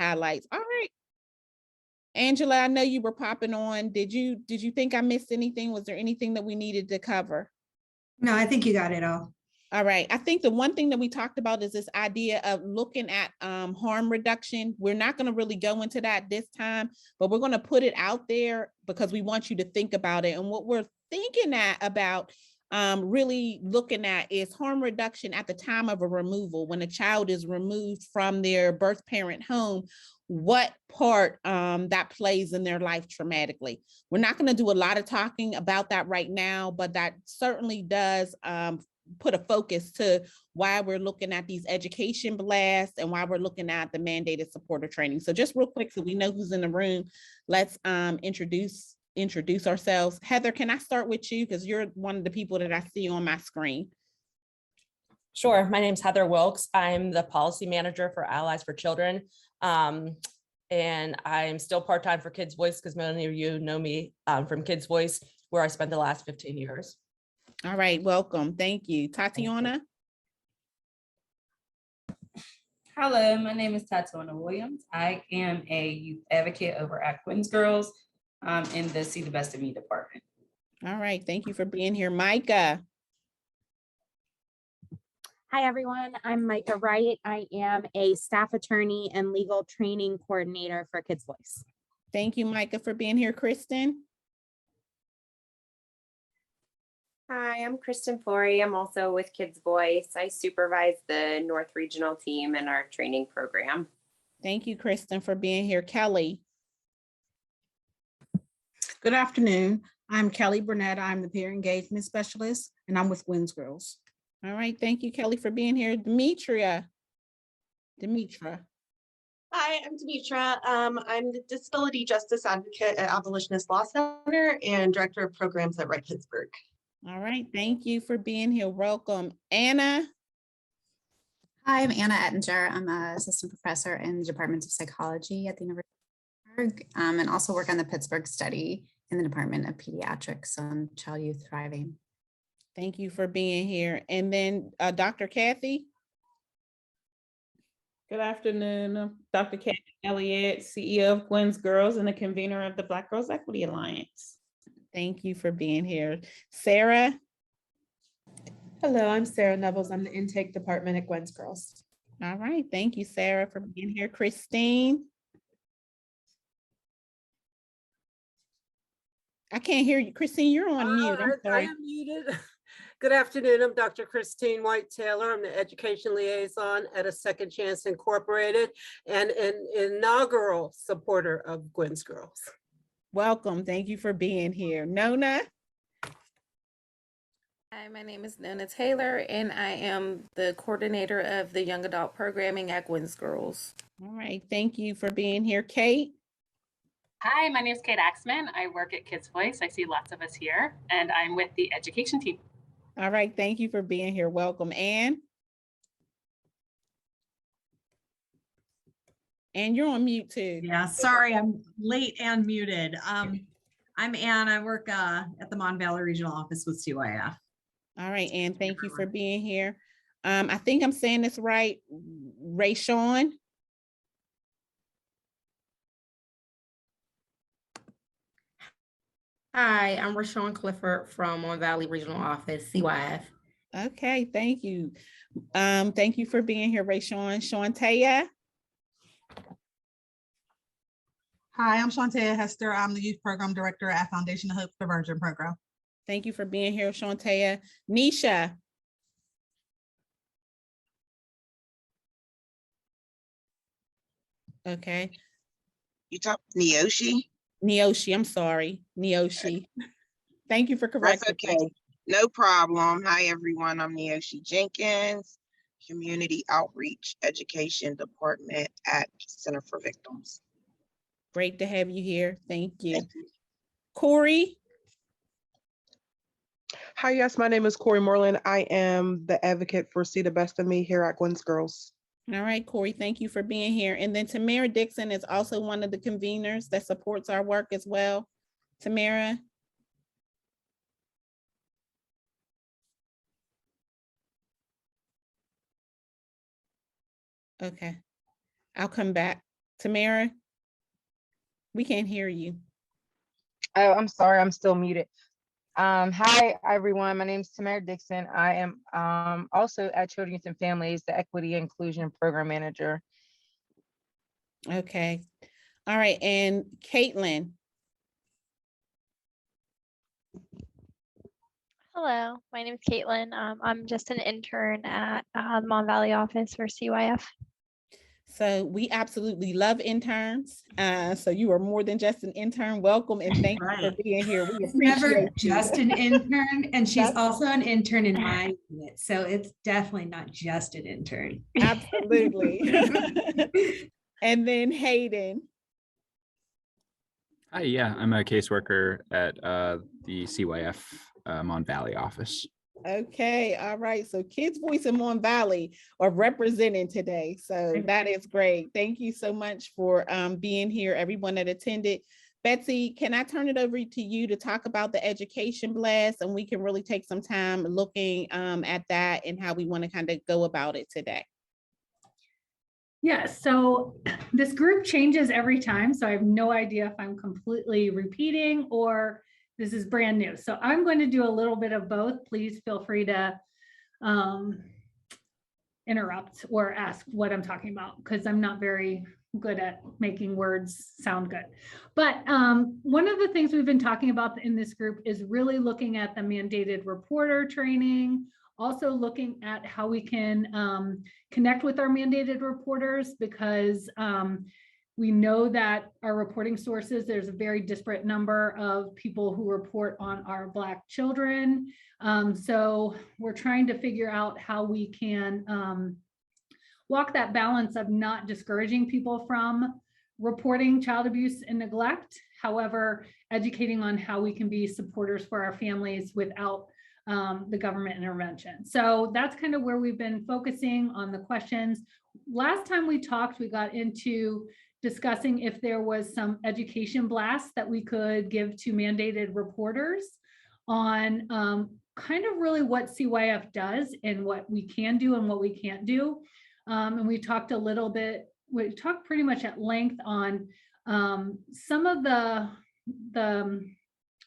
highlights. All right. Angela, I know you were popping on. Did you think I missed anything? Was there anything that we needed to cover? No, I think you got it all. All right. I think the one thing that we talked about is this idea of looking at harm reduction. We're not going to really go into that this time, but we're going to put it out there because we want you to think about it. And what we're thinking about really looking at is harm reduction at the time of a removal. When a child is removed from their birth parent home, what part that plays in their life traumatically. We're not going to do a lot of talking about that right now, but that certainly does put a focus to why we're looking at these education blasts and why we're looking at the mandated supporter training. So just real quick, so we know who's in the room, let's introduce ourselves. Heather, can I start with you? Because you're one of the people that I see on my screen. Sure. My name's Heather Wilkes. I'm the policy manager for Allies for Children. And I'm still part-time for Kids Voice because many of you know me from Kids Voice, where I spent the last 15 years. All right, welcome. Thank you. Tatiana? Hello, my name is Tatiana Williams. I am a youth advocate over at Quinn's Girls in the See the Best of Me department. All right, thank you for being here. Micah? Hi, everyone. I'm Micah Wright. I am a staff attorney and legal training coordinator for Kids Voice. Thank you, Micah, for being here. Kristen? Hi, I'm Kristen Flory. I'm also with Kids Voice. I supervise the North Regional team in our training program. Thank you, Kristen, for being here. Kelly? Good afternoon. I'm Kelly Burnett. I'm the peer engagement specialist, and I'm with Quinn's Girls. All right, thank you, Kelly, for being here. Demetra? Hi, I'm Demetra. I'm the Disability Justice Advocate at Abolitionist Law Center and Director of Programs at Right Pittsburgh. All right, thank you for being here. Welcome. Anna? Hi, I'm Anna Ettinger. I'm an assistant professor in the Department of Psychology at the University of Pittsburgh, and also work on the Pittsburgh study in the Department of Pediatrics on Child Youth Thriving. Thank you for being here. And then Dr. Kathy? Good afternoon. I'm Dr. Kathy Elliott, CEO of Quinn's Girls and the convener of the Black Girls Equity Alliance. Thank you for being here. Sarah? Hello, I'm Sarah Nevels. I'm the intake department at Quinn's Girls. All right, thank you, Sarah, for being here. Christine? I can't hear you. Christine, you're on mute. I'm sorry. I am muted. Good afternoon. I'm Dr. Christine White Taylor. I'm the education liaison at A Second Chance Incorporated and an inaugural supporter of Quinn's Girls. Welcome. Thank you for being here. Nona? Hi, my name is Nona Taylor, and I am the coordinator of the young adult programming at Quinn's Girls. All right. Thank you for being here. Kate? Hi, my name is Kate Axman. I work at Kids Voice. I see lots of us here, and I'm with the education team. All right. Thank you for being here. Welcome. Anne? And you're on mute too. Yeah, sorry, I'm late and muted. I'm Anne. I work at the Mon Valley Regional Office with CYF. All right, Anne, thank you for being here. I think I'm saying this right. Rayshawn? Hi, I'm Rashawn Clifford from Mon Valley Regional Office, CYF. Okay, thank you. Thank you for being here, Rayshawn. Shantea? Hi, I'm Shantea Hester. I'm the Youth Program Director at Foundation of Hope Conversion Program. Thank you for being here, Shantea. Nisha? Okay. You talk Neoshi? Neoshi, I'm sorry. Neoshi. Thank you for correcting. That's okay. No problem. Hi, everyone. I'm Neoshi Jenkins, Community Outreach Education Department at Center for Victims. Great to have you here. Thank you. Corey? Hi, yes, my name is Corey Moreland. I am the advocate for See the Best of Me here at Quinn's Girls. All right, Corey, thank you for being here. And then Tamara Dixon is also one of the conveners that supports our work as well. Tamara? Okay, I'll come back Tamara? We can't hear you. Oh, I'm sorry, I'm still muted. Hi, everyone. My name is Tamara Dixon. I am also at Children's and Families, the Equity Inclusion Program Manager. Okay. All right. And Caitlin? Hello, my name is Caitlin. I'm just an intern at the Mon Valley office for CYF. So we absolutely love interns. So you are more than just an intern. Welcome and thank you for being here. We She's never appreciate you. just an intern, and she's That's- also an intern in my unit. So it's definitely not just an intern. Absolutely. And then Hayden. Hi, yeah, I'm a caseworker at the CYF Mon Valley office. Okay, all right. So Kids Voice in Mon Valley are representing today. So that is great. Thank you so much for being here, everyone that attended. Betsy, can I turn it over to you to talk about the education blast, and we can really take some time looking at that and how we want to kind of go about it today. Yeah, so this group changes every time, so I have no idea if I'm completely repeating or this is brand new. So I'm going to do a little bit of both. Please feel free to interrupt or ask what I'm talking about, because I'm not very good at making words sound good. But one of the things we've been talking about in this group is really looking at the mandated reporter training, also looking at how we can connect with our mandated reporters, because we know that our reporting sources, there's a very disparate number of people who report on our Black children. So we're trying to figure out how we can walk that balance of not discouraging people from reporting child abuse and neglect, however, educating on how we can be supporters for our families without the government intervention. So that's kind of where we've been focusing on the questions. Last time we talked, we got into discussing if there was some education blasts that we could give to mandated reporters on kind of really what CYF does and what we can do and what we can't do. And we talked a little bit, we talked pretty much at length on some of the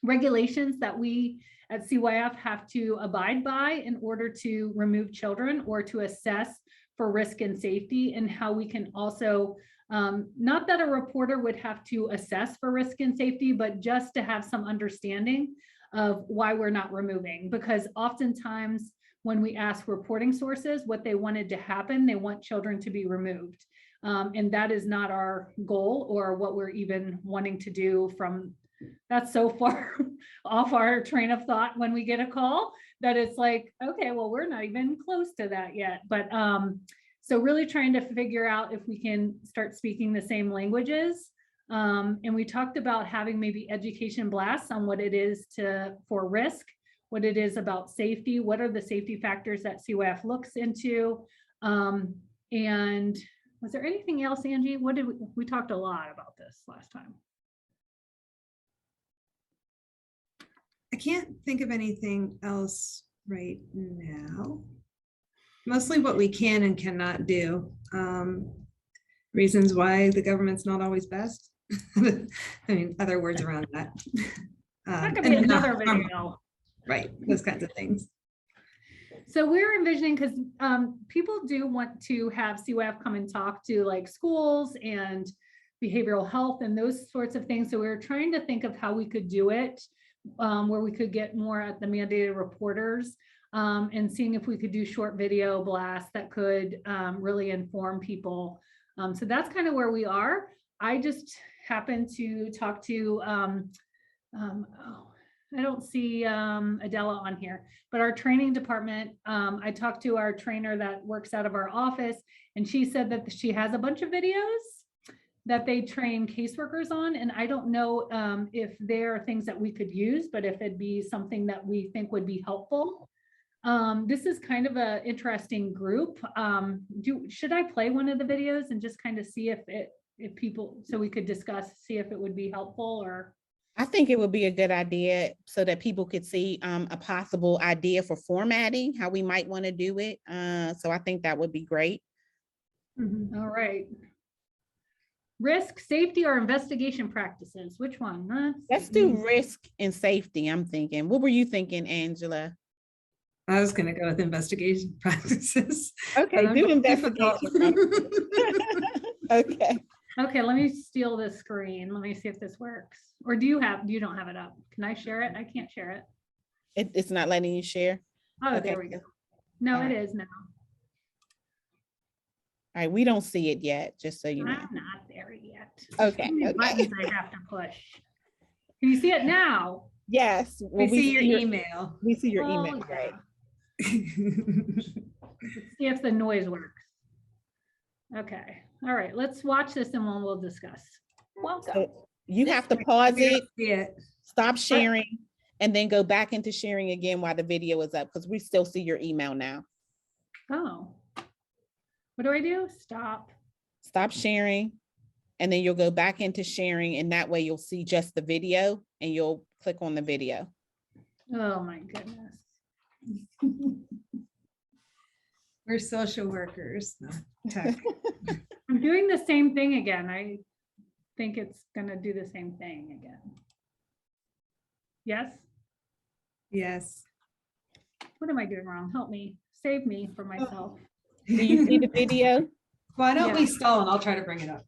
regulations that we at CYF have to abide by in order to remove children or to assess for risk and safety, and how we can also, not that a reporter would have to assess for risk and safety, but just to have some understanding of why we're not removing. Because oftentimes when we ask reporting sources what they wanted to happen, they want children to be removed. And that is not our goal or what we're even wanting to do. From that's so far off our train of thought when we get a call that it's like, okay, well, we're not even close to that yet. But so really trying to figure out if we can start speaking the same languages. And we talked about having maybe education blasts on what it is for risk, what it is about safety, what are the safety factors that CYF looks into. And was there anything else, Angie? What did we talked a lot about this last time? I can't think of anything else right now. Mostly what we can and cannot do. Reasons why the government's not always best. I mean, other words around that. That could be another video. Right, those kinds of things. So we're envisioning, because people do want to have CYF come and talk to like schools and behavioral health and those sorts of things. So we were trying to think of how we could do it, where we could get more at the mandated reporters, and seeing if we could do short video blasts that could really inform people. So that's kind of where we are. I just happened to talk to, I don't see Adela on here, but our training department, I talked to our trainer that works out of our office, and she said that she has a bunch of videos that they train caseworkers on. And I don't know if there are things that we could use, but if it'd be something that we think would be helpful. This is kind of an interesting group. Should I play one of the videos and just kind of see if people, so we could discuss, see if it would be helpful? Or I think it would be a good idea so that people could see a possible idea for formatting, how we might want to do it. So I think that would be great. All right. Risk, safety, or investigation practices? Which one? Let's do risk and safety, I'm thinking. What were you thinking, Angela? I was gonna go with investigation practices. Okay, but do I'm investigation difficult. Okay. Okay, let me steal this screen. Let me see if this works. Or you don't have it up? Can I share it? I can't share it. It's not letting you share? Oh, Okay. there we go. No, All it right. is now. All right, we don't see it yet, just so you know. I'm not there yet. Okay, Too many okay. buttons I have to push. Can you see it now? Yes. We see your email. We see your Oh, email, yeah. right? Let's see if the noise works. Okay. All right. Let's watch this and we'll discuss. Welcome. So you have to pause We don't it, see it. stop sharing, and then go back into sharing again while the video is up, because we still see your email now. Oh. What do I do? Stop. Stop sharing, and then you'll go back into sharing, and that way you'll see just the video, and you'll click on the video. Oh my goodness. We're social workers. No, tech. I'm doing the same thing again. I think it's gonna do the same thing again. Yes? Yes. What am I doing wrong? Help me. Save me for myself. Do you see the video? Why don't Yeah. we stall and I'll try to bring it up.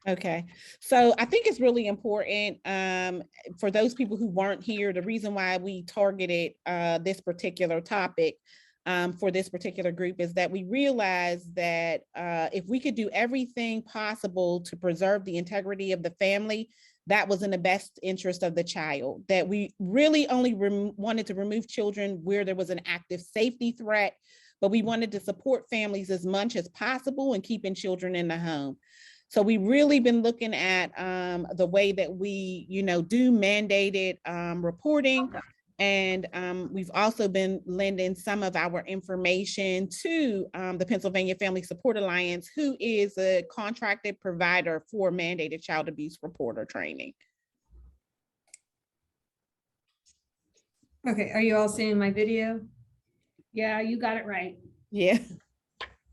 Okay, so I think it's really important for those people who weren't here. The reason why we targeted this particular topic for this particular group is that we realized that if we could do everything possible to preserve the integrity of the family, that was in the best interest of the child, that we really only wanted to remove children where there was an active safety threat, but we wanted to support families as much as possible and keeping children in the home. So we really been looking at the way that we, do mandated reporting. And we've also been lending some of our information to the Pennsylvania Family Support Alliance, who is a contracted provider for mandated child abuse reporter training. Okay, are you all seeing my video? Yeah, you got it right. Yeah.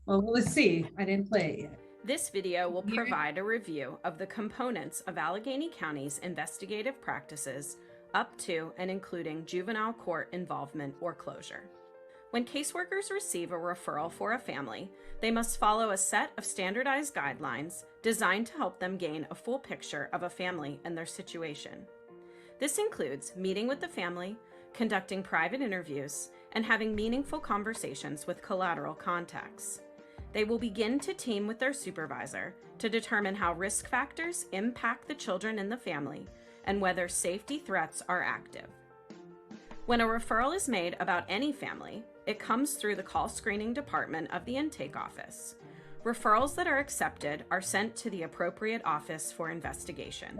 Well, let's see. I didn't play it yet. This video will provide a review of the components of Allegheny County's investigative practices up to and including juvenile court involvement or closure. When caseworkers receive a referral for a family, they must follow a set of standardized guidelines designed to help them gain a full picture of a family and their situation. This includes meeting with the family, conducting private interviews, and having meaningful conversations with collateral contacts. They will begin to team with their supervisor to determine how risk factors impact the children in the family and whether safety threats are active. When a referral is made about any family, it comes through the call screening department of the intake office. Referrals that are accepted are sent to the appropriate office for investigation.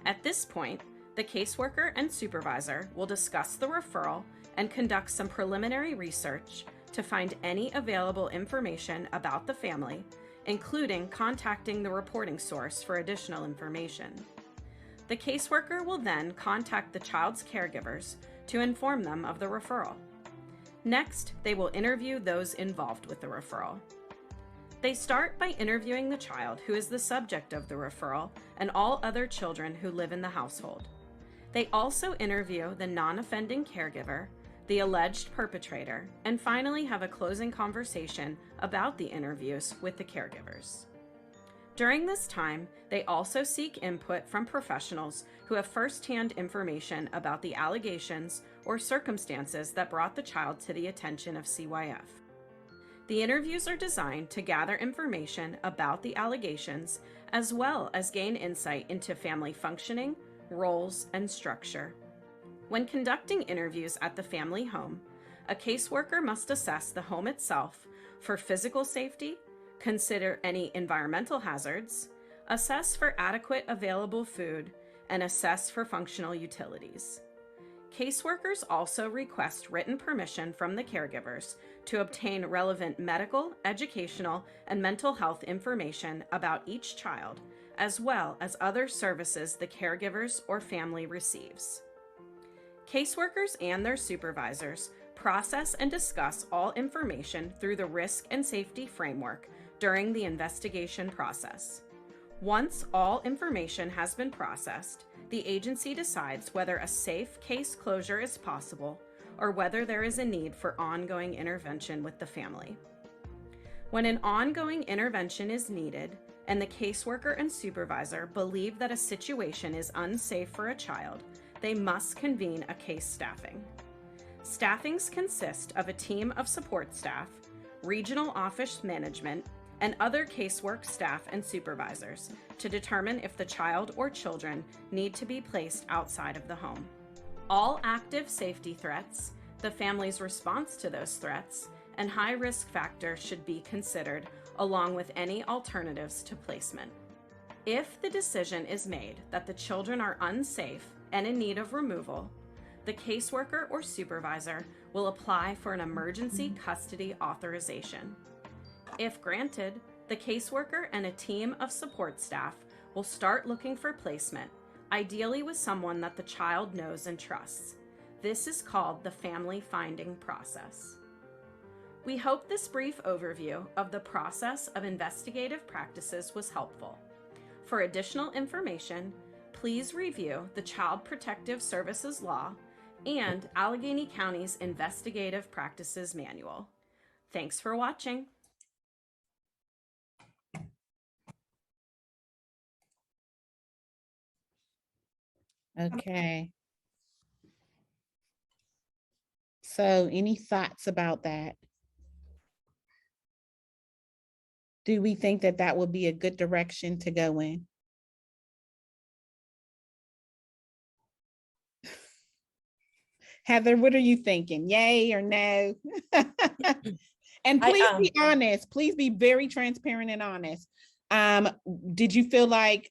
At this point, the caseworker and supervisor will discuss the referral and conduct some preliminary research to find any available information about the family, including contacting the reporting source for additional information. The caseworker will then contact the child's caregivers to inform them of the referral. Next, they will interview those involved with the referral. They start by interviewing the child who is the subject of the referral and all other children who live in the household. They also interview the non-offending caregiver, the alleged perpetrator, and finally have a closing conversation about the interviews with the caregivers. During this time, they also seek input from professionals who have firsthand information about the allegations or circumstances that brought the child to the attention of CYF. The interviews are designed to gather information about the allegations as well as gain insight into family functioning, roles, and structure. When conducting interviews at the family home, a caseworker must assess the home itself for physical safety, consider any environmental hazards, assess for adequate available food, and assess for functional utilities. Caseworkers also request written permission from the caregivers to obtain relevant medical, educational, and mental health information about each child, as well as other services the caregivers or family receives. Caseworkers and their supervisors process and discuss all information through the risk and safety framework during the investigation process. Once all information has been processed, the agency decides whether a safe case closure is possible or whether there is a need for ongoing intervention with the family. When an ongoing intervention is needed and the caseworker and supervisor believe that a situation is unsafe for a child, they must convene a case staffing. Staffings consist of a team of support staff, regional office management, and other casework staff and supervisors to determine if the child or children need to be placed outside of the home. All active safety threats, the family's response to those threats, and high-risk factors should be considered along with any alternatives to placement. If the decision is made that the children are unsafe and in need of removal, the caseworker or supervisor will apply for an emergency custody authorization. If granted, the caseworker and a team of support staff will start looking for placement, ideally with someone that the child knows and trusts. This is called the family finding process. We hope this brief overview of the process of investigative practices was helpful. For additional information, please review the Child Protective Services Law and Allegheny County's Investigative Practices Manual. Thanks for watching. Okay. So any thoughts about that? Do we think that that would be a good direction to go in? Heather, what are you thinking? Yay or no? And please be honest. Please be very transparent and honest. Did you feel like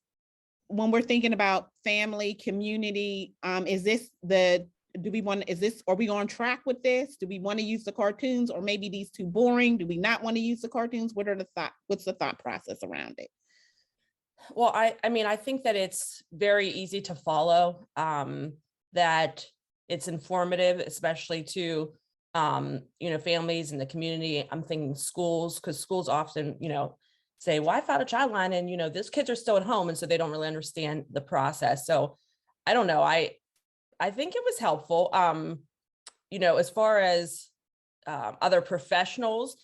when we're thinking about family, community, is this the, are we on track with this? Do we want to use the cartoons, or maybe these too boring? Do we not want to use the cartoons? What's the thought process around it? Well, I mean, I think that it's very easy to follow, that it's informative, especially to, families in the community. I'm thinking schools, because schools often, say, well, I found a child line and, these kids are still at home. And so they don't really understand the process. So I don't know. I think it was helpful. As far as other professionals,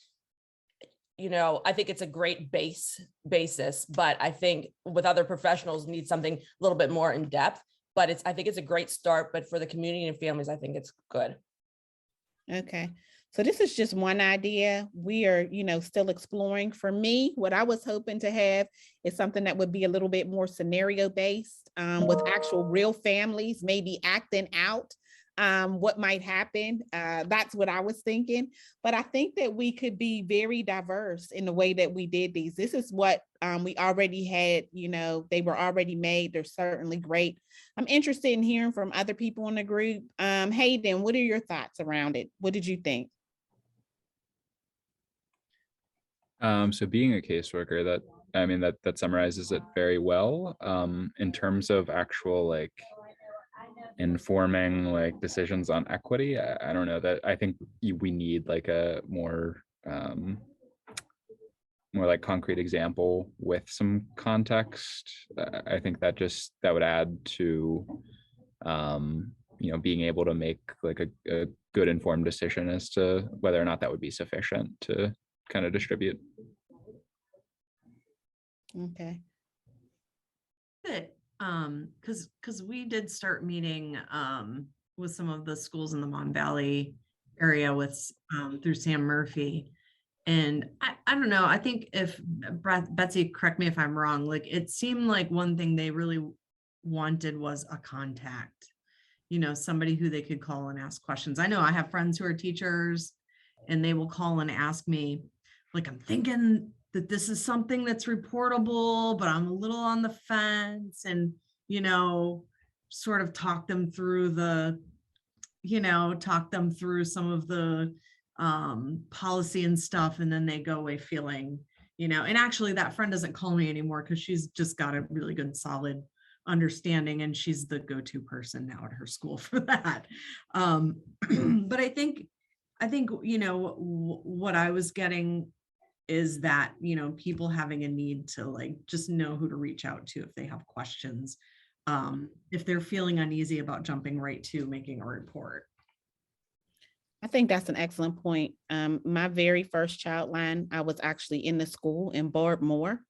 I think it's a great basis, but I think with other professionals need something a little bit more in depth, but I think it's a great start, but for the community and families, I think it's good. Okay. So this is just one idea. We are, still exploring. For me, what I was hoping to have is something that would be a little bit more scenario based, with actual real families, maybe acting out what might happen. That's what I was thinking. But I think that we could be very diverse in the way that we did these. This is what we already had, they were already made. They're certainly great. I'm interested in hearing from other people in the group. Hayden, what are your thoughts around it? What did you think? So being a caseworker, that summarizes it very well. In terms of actual informing decisions on equity, I don't know, that I think we need a more concrete example with some context. I think that would add to being able to make a good informed decision as to whether or not that would be sufficient to kind of distribute. Okay. Good. Because we did start meeting with some of the schools in the Mon Valley area with through Sam Murphy. And I don't know, I think if Betsy, correct me if I'm wrong, it seemed like one thing they really wanted was a contact, somebody who they could call and ask questions. I know I have friends who are teachers and they will call and ask me, I'm thinking that this is something that's reportable, but I'm a little on the fence, and, sort of talk them through some of the policy and stuff. And then they go away feeling, and actually that friend doesn't call me anymore because she's just got a really good, solid understanding. And she's the go-to person now at her school for that. But I think, what I was getting is that, you know, people having a need to like just know who to reach out to if they have questions, if they're feeling uneasy about jumping right to making a report. I think that's an excellent point. My very first child line, I was actually in the school, and Barb Moore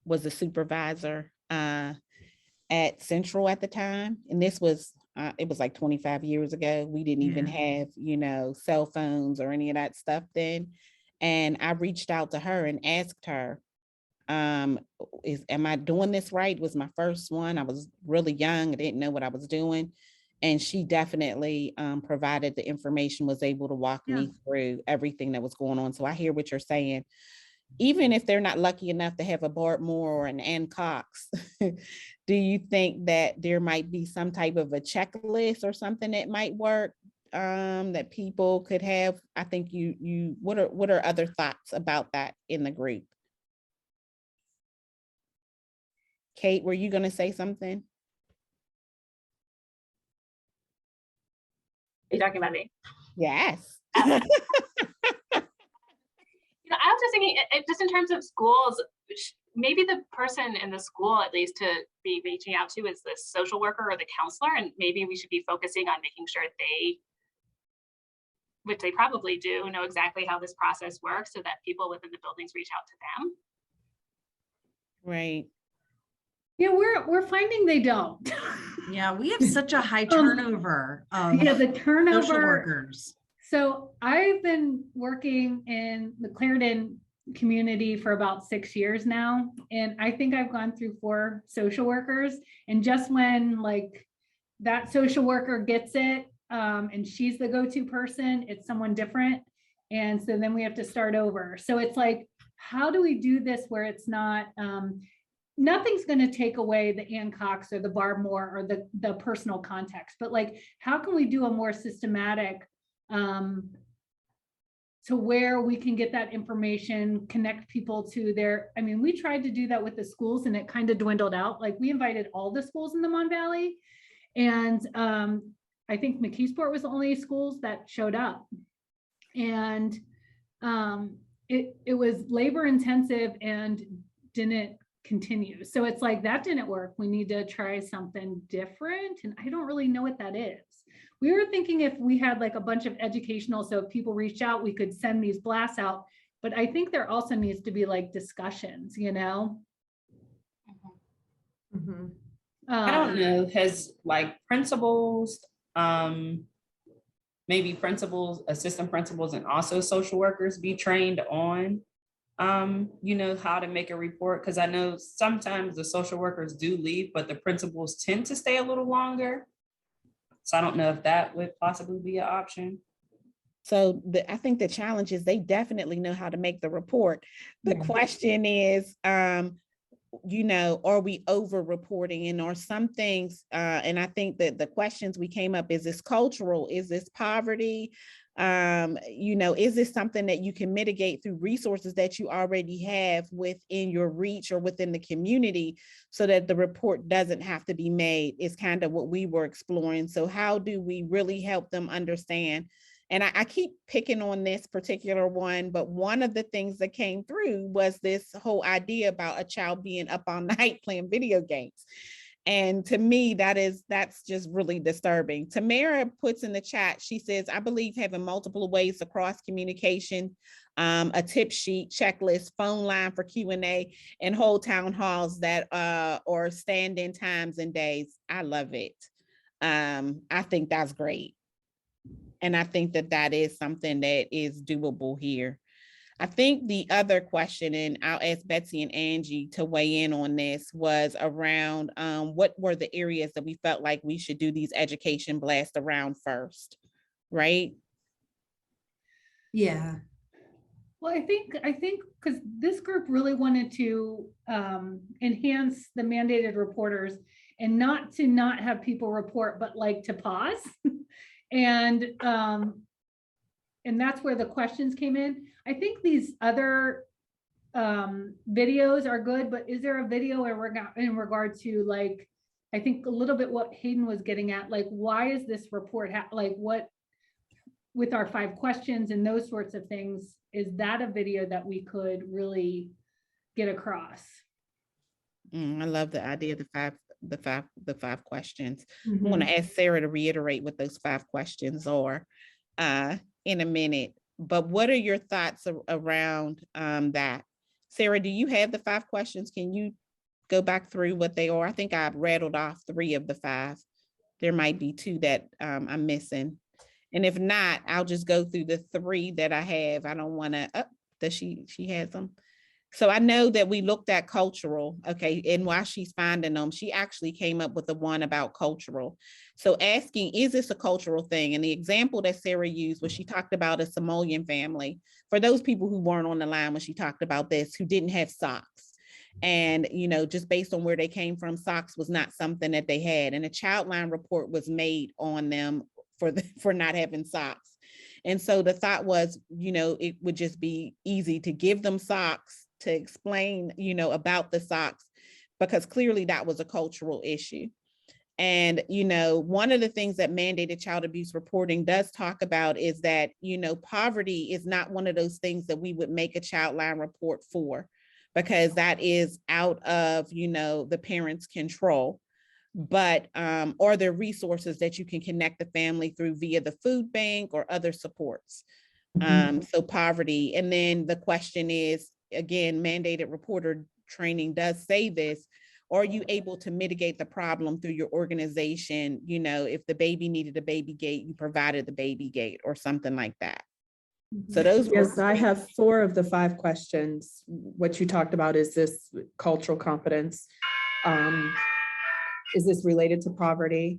was a supervisor at Central at the time. And this was, it was like 25 years ago. We didn't even have, you know, cell phones or any of that stuff then. And I reached out to her and asked her, am I doing this right? It was my first one. I was really young. I didn't know what I was doing. And she definitely provided the information, was able to walk me through everything that was going on. So I hear what you're saying. Even if they're not lucky enough to have a Bart Moore or an Ann Cox, do you think that there might be some type of a checklist or something that might work that people could have? I think what are other thoughts about that in the group? Kate, were you going to say something? Are you talking about me? Yes. You know, I was just thinking, just in terms of schools, maybe the person in the school, at least to be reaching out to, is the social worker or the counselor, and maybe we should be focusing on making sure they, which they probably do, know exactly how this process works, so that people within the buildings reach out to them. Right. Yeah, we're finding they don't. Yeah, we have such a high turnover of the turnover social workers. So I've been working in the Clarendon community for about 6 years now. And I think I've gone through 4 social workers. And just when like that social worker gets it and she's the go-to person, it's someone different. And so then we have to start over. So it's like, how do we do this where it's not, nothing's going to take away the Ann Cox or the Barb Moore or the personal context, but like, how can we do a more systematic to where we can get that information, connect people to their, I mean, we tried to do that with the schools and it kind of dwindled out. Like we invited all the schools in the Mon Valley, and I think McKeesport was the only schools that showed up. And it was labor intensive and didn't continue. So it's like, that didn't work. We need to try something different. And I don't really know what that is. We were thinking if we had like a bunch of educational, so if people reach out, we could send these blasts out. But I think there also needs to be like discussions, you know? I don't know, has like principals, maybe principals, assistant principals, and also social workers be trained on, you know, how to make a report? Because I know sometimes the social workers do leave, but the principals tend to stay a little longer. So I don't know if that would possibly be an option. So I think the challenge is they definitely know how to make the report. The question is, you know, are we over reporting, and are some things, and I think that the questions we came up, is this cultural? Is this poverty? You know, is this something that you can mitigate through resources that you already have within your reach or within the community, so that the report doesn't have to be made, is kind of what we were exploring. So how do we really help them understand? And I keep picking on this particular one, but one of the things that came through was this whole idea about a child being up all night playing video games. And to me, that's just really disturbing. Tamara puts in the chat, she says, I believe having multiple ways to cross communication, a tip sheet, checklist, phone line for Q&A, and whole town halls that or stand-in times and days. I love it. I think that's great. And I think that is something that is doable here. I think the other question, and I'll ask Betsy and Angie to weigh in on this, was around what were the areas that we felt like we should do these education blasts around first, right? Yeah. Well, I think because this group really wanted to enhance the mandated reporters, and not have people report, but like to pause. And that's where the questions came in. I think these other videos are good, but is there a video in regard to, like, I think a little bit what Hayden was getting at, like, why is this report, like, what with our 5 questions and those sorts of things, is that a video that we could really get across? I love the idea of the five questions. I'm Mhm. going to ask Sarah to reiterate what those 5 questions are in a minute. But what are your thoughts around that? Sarah, do you have the 5 questions? Can you go back through what they are? I think I've rattled off 3 of the 5. There might be 2 that I'm missing. And if not, I'll just go through the 3 that I have. I don't want to, does she has them? So I know that we looked at cultural, okay, and while she's finding them, she actually came up with the one about cultural. So asking, is this a cultural thing? And the example that Sarah used was she talked about a Samoan family. For those people who weren't on the line when she talked about this, who didn't have socks. And, you know, just based on where they came from, socks was not something that they had. And a child line report was made on them for not having socks. And so the thought was, you know, it would just be easy to give them socks, to explain, you know, about the socks, because clearly that was a cultural issue. And, you know, one of the things that mandated child abuse reporting does talk about is that, you know, poverty is not one of those things that we would make a child line report for, because that is out of, you know, the parent's control. But are there resources that you can connect the family through via the food bank or other supports? So poverty. And then the question is, again, mandated reporter training does say this: are you able to mitigate the problem through your organization? You know, if the baby needed a baby gate, you provided the baby gate or something like that. So those Yes, I have 4 of the 5 questions. What you talked about is this cultural competence. Is this related to poverty?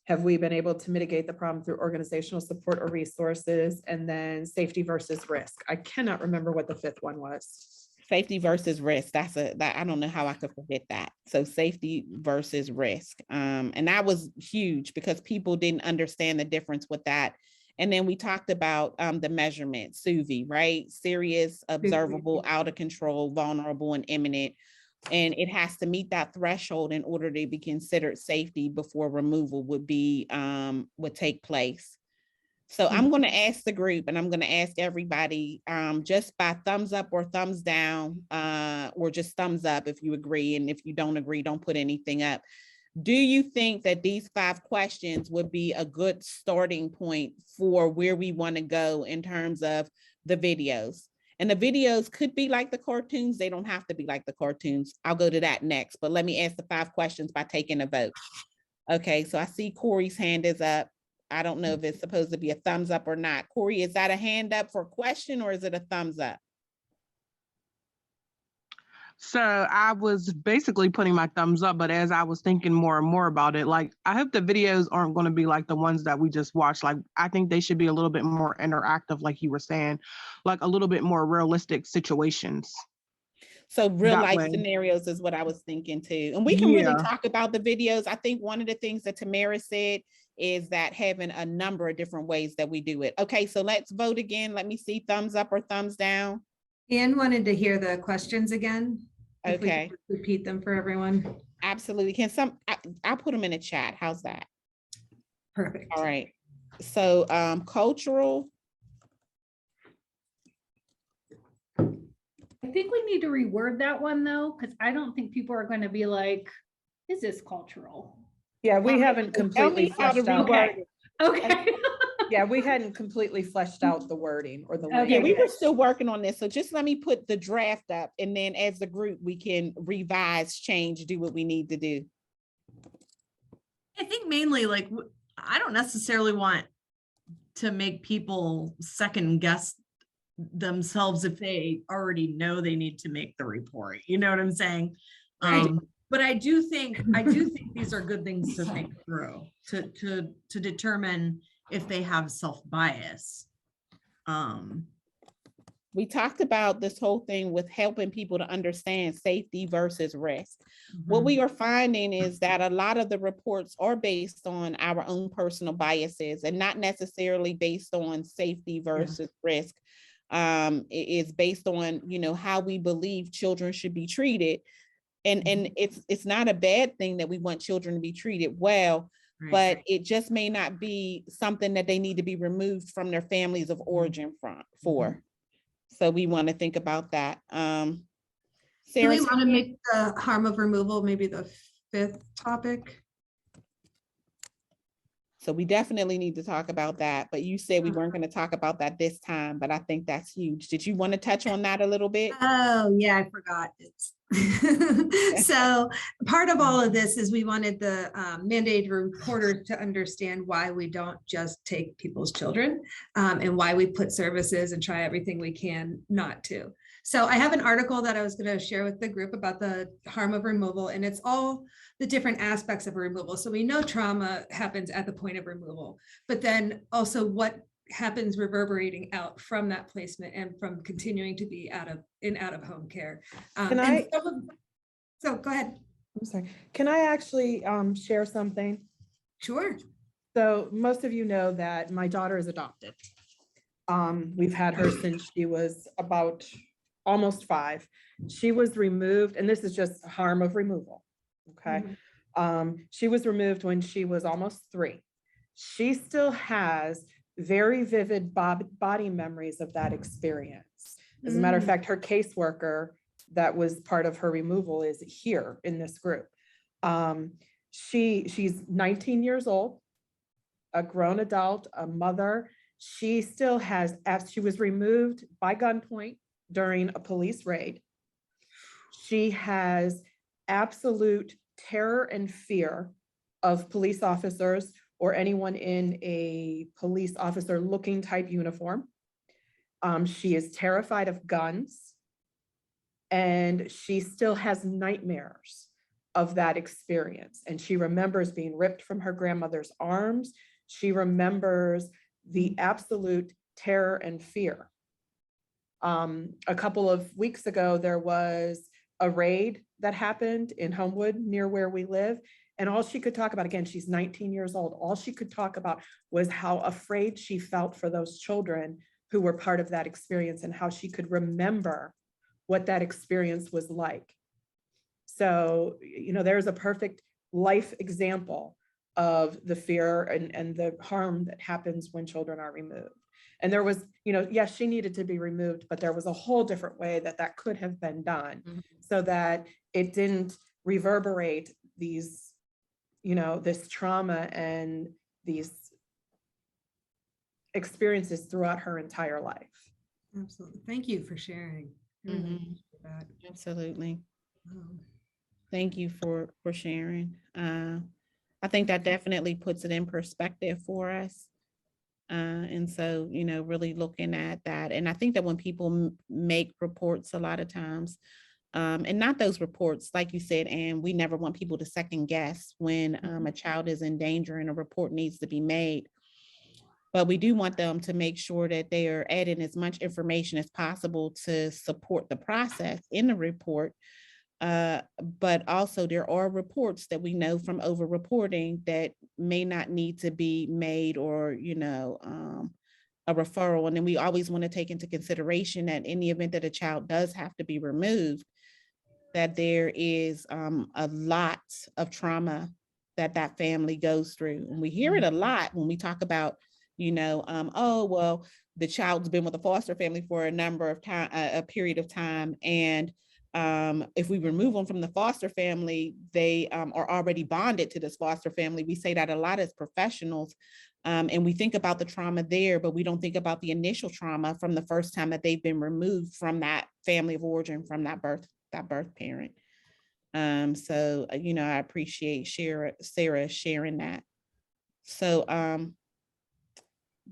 Have we been able to mitigate the problem through organizational support or resources? And then safety versus risk. I cannot remember what the 5th one was. Safety versus risk. That I don't know how I could forget that. So safety versus risk. And that was huge because people didn't understand the difference with that. And then we talked about the measurement, SUVI, right? Serious, observable, out of control, vulnerable, and imminent. And it has to meet that threshold in order to be considered safety before removal would take place. So I'm going to ask the group, and I'm going to ask everybody just by thumbs up or thumbs down, or just thumbs up if you agree. And if you don't agree, don't put anything up. Do you think that these 5 questions would be a good starting point for where we want to go in terms of the videos? And the videos could be like the cartoons. They don't have to be like the cartoons. I'll go to that next, but let me ask the 5 questions by taking a vote. Okay, so I see Corey's hand is up. I don't know if it's supposed to be a thumbs up or not. Corey, is that a hand up for a question or is it a thumbs up? So I was basically putting my thumbs up, but as I was thinking more and more about it, like, I hope the videos aren't going to be like the ones that we just watched. Like, I think they should be a little bit more interactive, like you were saying, like a little bit more realistic situations. So real That life way. scenarios is what I was thinking too. And we can really talk about the videos. I think one of the things that Tamara said is that having a number of different ways that we do it. Okay, so let's vote again. Let me see thumbs up or thumbs down. Anne wanted to hear the questions again. If we Okay. could repeat them for everyone. Absolutely. I'll put them in the chat. How's that? Perfect. All right. So cultural. I think we need to reword that one though, because I don't think people are going to be like, is this cultural? Yeah, we haven't completely fleshed out. Okay. Yeah, we hadn't completely fleshed out the wording or the language. Yeah, we were still working on this. So just let me put the draft up, and then as a group, we can revise, change, do what we need to do. I think mainly, like, I don't necessarily want to make people second guess themselves if they already know they need to make the report. You know what I'm saying? Right. But I do think these are good things to think through to determine if they have self-bias. We talked about this whole thing with helping people to understand safety versus risk. What we are finding is that a lot of the reports are based on our own personal biases and not necessarily based on safety versus risk. It is based on, you know, how we believe children should be treated. And it's not a bad thing that we want children to be treated well, but it just may not be something that they need to be removed from their families of origin for. So we want to think about that. Do Sarah, we want to make the harm of removal maybe the 5th topic? so we definitely need to talk about that, but you said we weren't going to talk about that this time, but I think that's huge. Did you want to touch on that a little bit? Oh, yeah, I forgot. So part of all of this is we wanted the mandated reporters to understand why we don't just take people's children and why we put services and try everything we can not to. So I have an article that I was going to share with the group about the harm of removal, and it's all the different aspects of removal. So we know trauma happens at the point of removal, but then also what happens reverberating out from that placement and from continuing to be out of home care. So go ahead. I'm sorry. Can I actually share something? Sure. So most of you know that my daughter is adopted. We've had her since she was about almost 5. She was removed, and this is just harm of removal. Okay. She was removed when she was almost 3. She still has very vivid body memories of that experience. As a matter of fact, her caseworker that was part of her removal is here in this group. She's 19 years old, a grown adult, a mother. She still has, as she was removed by gunpoint during a police raid, she has absolute terror and fear of police officers or anyone in a police officer looking type uniform. She is terrified of guns, and she still has nightmares of that experience. And she remembers being ripped from her grandmother's arms. She remembers the absolute terror and fear. A couple of weeks ago, there was a raid that happened in Homewood near where we live. And all she could talk about, again, she's 19 years old, all she could talk about was how afraid she felt for those children who were part of that experience and how she could remember what that experience was like. So, there's a perfect life example of the fear and the harm that happens when children are removed. And there was, yes, she needed to be removed, but there was a whole different way that could have been done so that it didn't reverberate these, this trauma and these experiences throughout her entire life. Absolutely. Thank you for sharing. I really appreciate that. Absolutely. Thank you for sharing. I think that definitely puts it in perspective for us. And so, really looking at that. And I think that when people make reports a lot of times, and not those reports, like you said, and we never want people to second guess when a child is in danger and a report needs to be made. But we do want them to make sure that they are adding as much information as possible to support the process in the report. But also there are reports that we know from over reporting that may not need to be made or, a referral. And then we always want to take into consideration that in the event that a child does have to be removed, that there is a lot of trauma that family goes through. And we hear it a lot when we talk about, oh, well, the child's been with a foster family for a number of time, a period of time. And if we remove them from the foster family, they are already bonded to this foster family. We say that a lot as professionals, and we think about the trauma there, but we don't think about the initial trauma from the first time that they've been removed from that family of origin, from that birth parent. So, I appreciate Sarah sharing that. So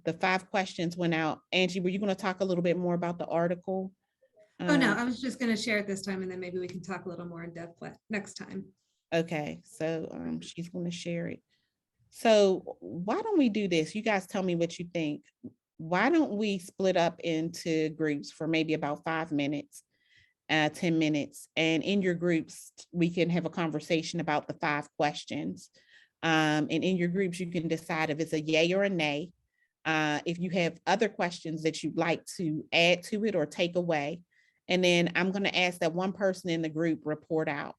the 5 questions went out. Angie, were you going to talk a little bit more about the article? Oh, no, I was just going to share it this time, and then maybe we can talk a little more in depth next time. Okay, so she's going to share it. So why don't we do this? You guys tell me what you think. Why don't we split up into groups for maybe about 5 minutes, 10 minutes, and in your groups, we can have a conversation about the 5 questions. And in your groups, you can decide if it's a yay or a nay. If you have other questions that you'd like to add to it or take away. And then I'm going to ask that one person in the group report out.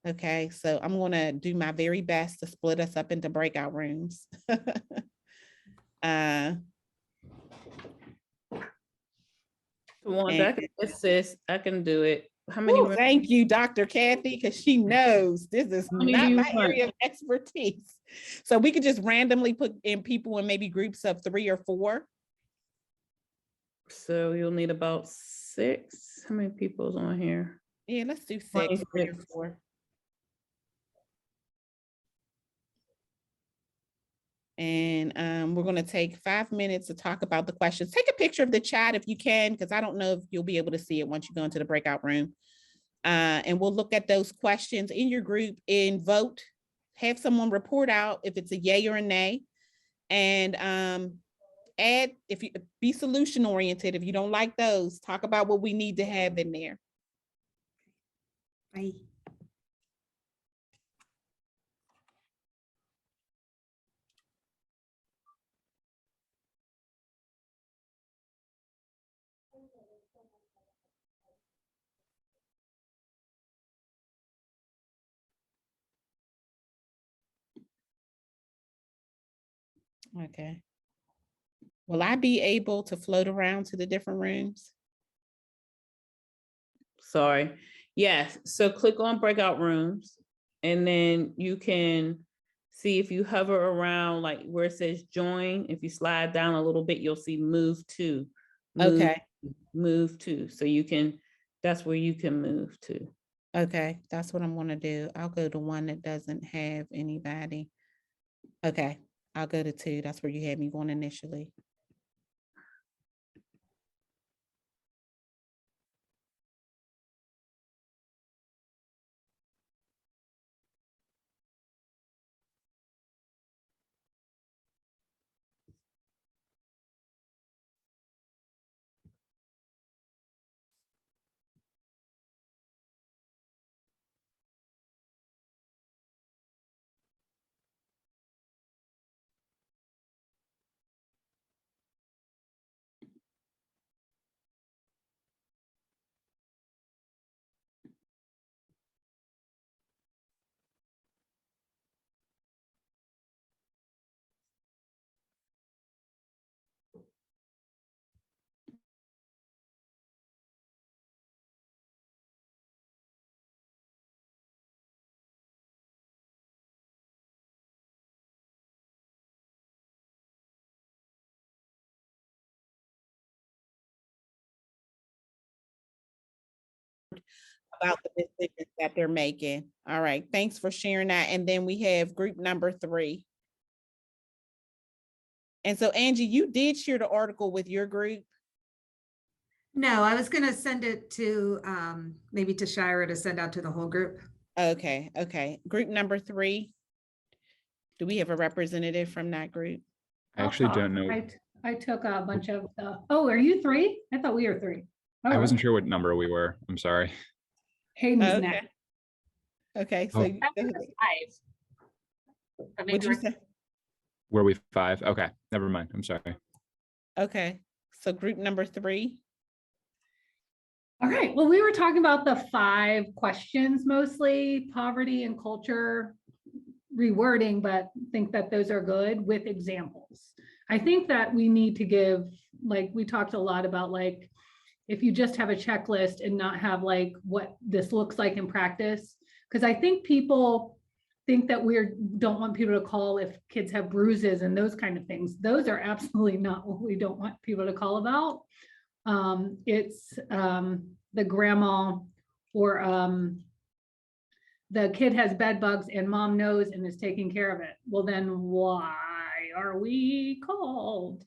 Okay, so I'm gonna do my very best to split us up into breakout rooms. Come on, And- I can assist. I can do it. How many? Ooh, thank you, Dr. Kathy, because she knows this is How many do not you my want? area of expertise. So we could just randomly put in people in maybe groups of 3 or 4. So you'll need about 6. How many people's on here? Yeah, let's do 6, 3 or 4. And we're going to take 5 minutes to talk about the questions. Take a picture of the chat if you can, because I don't know if you'll be able to see it once you go into the breakout room. And we'll look at those questions in your group and vote. Have someone report out if it's a yay or a nay. And add, if you be solution oriented, if you don't like those, talk about what we need to have in there. Bye. Okay. Will I be able to float around to the different rooms? Sorry. Yes. So click on breakout rooms, and then you can see if you hover around like where it says join. If you slide down a little bit, you'll see move to. Okay. Move to. So you can, that's where you can move to. Okay, that's what I'm gonna do. I'll go to one that doesn't have anybody. Okay, I'll go to 2. That's where you had me going initially. About the decisions that they're making. All right, thanks for sharing that. And then we have group number 3. And so Angie, you did share the article with your group? No, I was gonna send it to maybe to Shira to send out to the whole group. Okay, okay. Group number 3. Do we have a representative from that group? I actually don't know. I took a bunch of the, oh, are you 3? I thought we were 3. I wasn't sure what number we were. I'm sorry. Hayden's Okay. next. Okay, so Oh. That was 5. what'd you say? Were we 5? Okay, never mind. I'm sorry. Okay, so group number 3. All right, well, we were talking about the 5 questions, mostly poverty and culture rewording, but think that those are good with examples. I think that we need to give, like, we talked a lot about, like, if you just have a checklist and not have like what this looks like in practice, because I think people think that we don't want people to call if kids have bruises and those kind of things. Those are absolutely not what we don't want people to call about. It's the grandma or the kid has bed bugs and mom knows and is taking care of it. Well, then why are we called?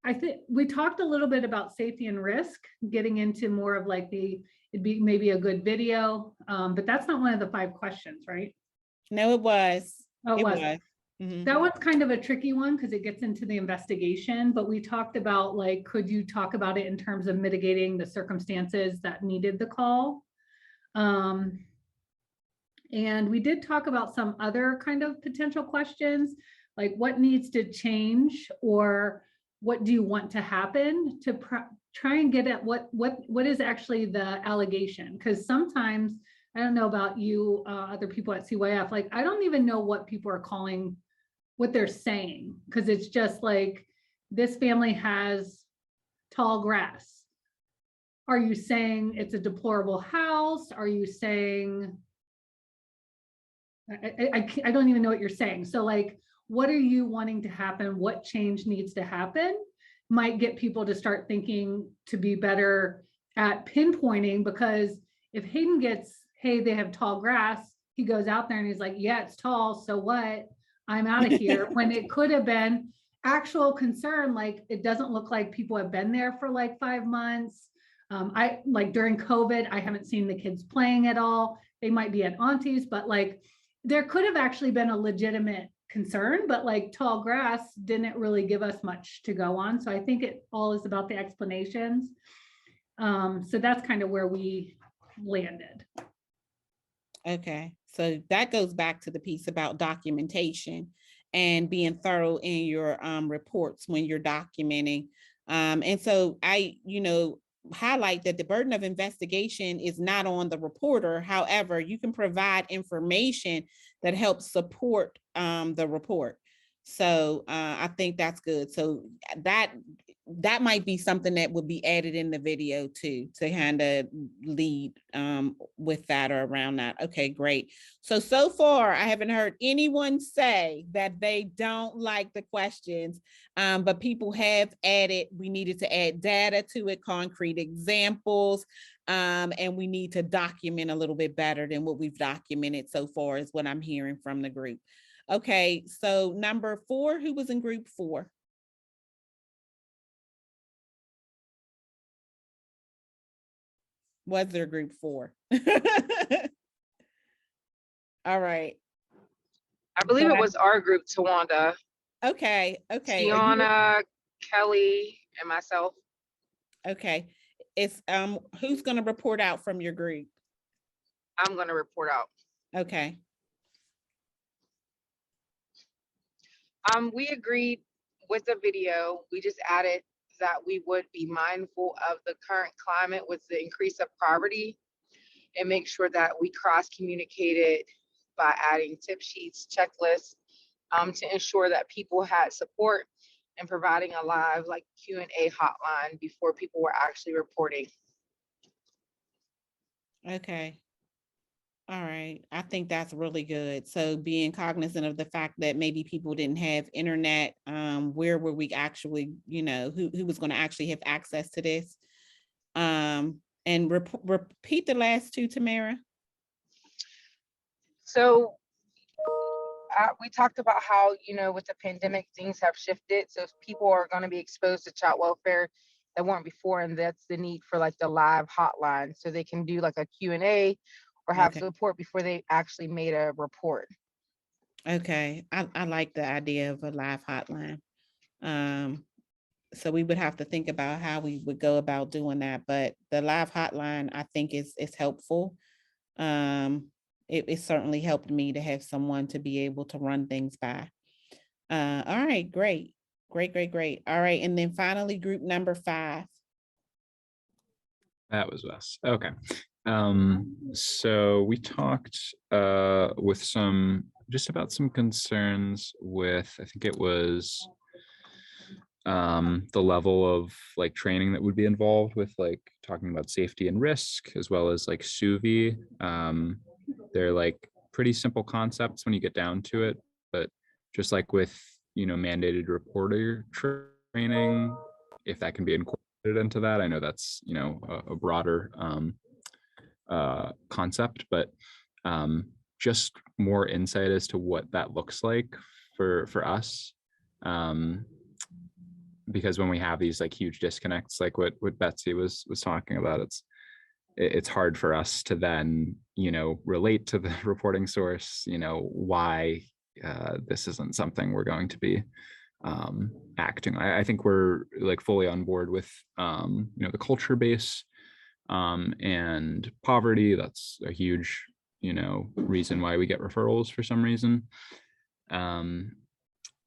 I think we talked a little bit about safety and risk, getting into more of like it'd be maybe a good video, but that's not one of the 5 questions, right? No, it was. Oh, it was. Mhm. That one's kind of a tricky one because it gets into the investigation, but we talked about like, could you talk about it in terms of mitigating the circumstances that needed the call? And we did talk about some other kind of potential questions, like what needs to change or what do you want to happen to try and get at what is actually the allegation? Because sometimes I don't know about you, other people at CYF, like, I don't even know what people are calling, what they're saying, because it's just like, this family has tall grass. Are you saying it's a deplorable house? Are you saying, I don't even know what you're saying. So like, what are you wanting to happen? What change needs to happen? Might get people to start thinking to be better at pinpointing, because if Hayden gets, hey, they have tall grass, he goes out there and he's like, yeah, it's tall, so what? I'm out of here. When it could have been actual concern, like, it doesn't look like people have been there for like 5 months. I like during COVID, I haven't seen the kids playing at all. They might be at auntie's, but like, there could have actually been a legitimate concern, but like tall grass didn't really give us much to go on. So I think it all is about the explanations. So that's kind of where we landed. Okay, so that goes back to the piece about documentation and being thorough in your reports when you're documenting. And so I, highlight that the burden of investigation is not on the reporter. However, you can provide information that helps support the report. So I think that's good. So that might be something that would be added in the video too, to kind of lead with that or around that. Okay, great. So far, I haven't heard anyone say that they don't like the questions, but people have added, we needed to add data to it, concrete examples, and we need to document a little bit better than what we've documented so far is what I'm hearing from the group. Okay, so number 4, who was in group 4? Was there group 4? All right. I believe it was our group, Tawanda. Okay. Tiana, Kelly, and myself. Okay. It's who's gonna report out from your group? I'm gonna report out. Okay. We agreed with the video. We just added that we would be mindful of the current climate with the increase of poverty and make sure that we cross-communicated by adding tip sheets, checklists, to ensure that people had support and providing a live like Q&A hotline before people were actually reporting. Okay. All right. I think that's really good. So being cognizant of the fact that maybe people didn't have internet, where were we actually, who was going to actually have access to this? And repeat the last 2, Tamara. So we talked about how, with the pandemic, things have shifted. So people are going to be exposed to child welfare that weren't before. And that's the need for like the live hotline. So they can do like a Q&A or have support before they actually made a report. Okay. I like the idea of a live hotline. So we would have to think about how we would go about doing that. But the live hotline, I think is helpful. It certainly helped me to have someone to be able to run things by. All right, great. All right, and then finally, group number 5. That was us. Okay. So we talked with just about some concerns with, I think it was the level of like training that would be involved with like talking about safety and risk, as well as like SUVI. They're like pretty simple concepts when you get down to it, but just like with, mandated reporter training, if that can be incorporated into that, I know that's, a broader concept, but just more insight as to what that looks like for us. Because when we have these like huge disconnects, like what Betsy was talking about, it's hard for us to then, relate to the reporting source, why this isn't something we're going to be acting. I think we're like fully on board with, the culture base and poverty. That's a huge, reason why we get referrals for some reason. And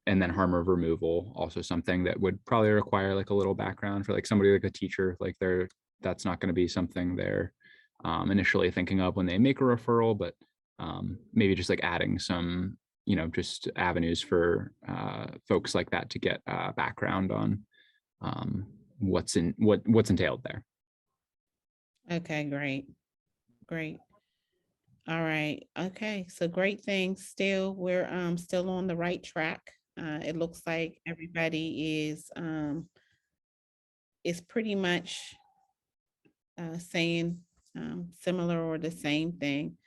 then harm of removal, also something that would probably require like a little background for like somebody like a teacher, like that's not going to be something they're initially thinking of when they make a referral, but maybe just like adding some, just avenues for folks like that to get background on what's entailed there. Okay, great. All right. Okay. So great things. Still, we're still on the right track. It looks like everybody is pretty much saying similar or the same thing.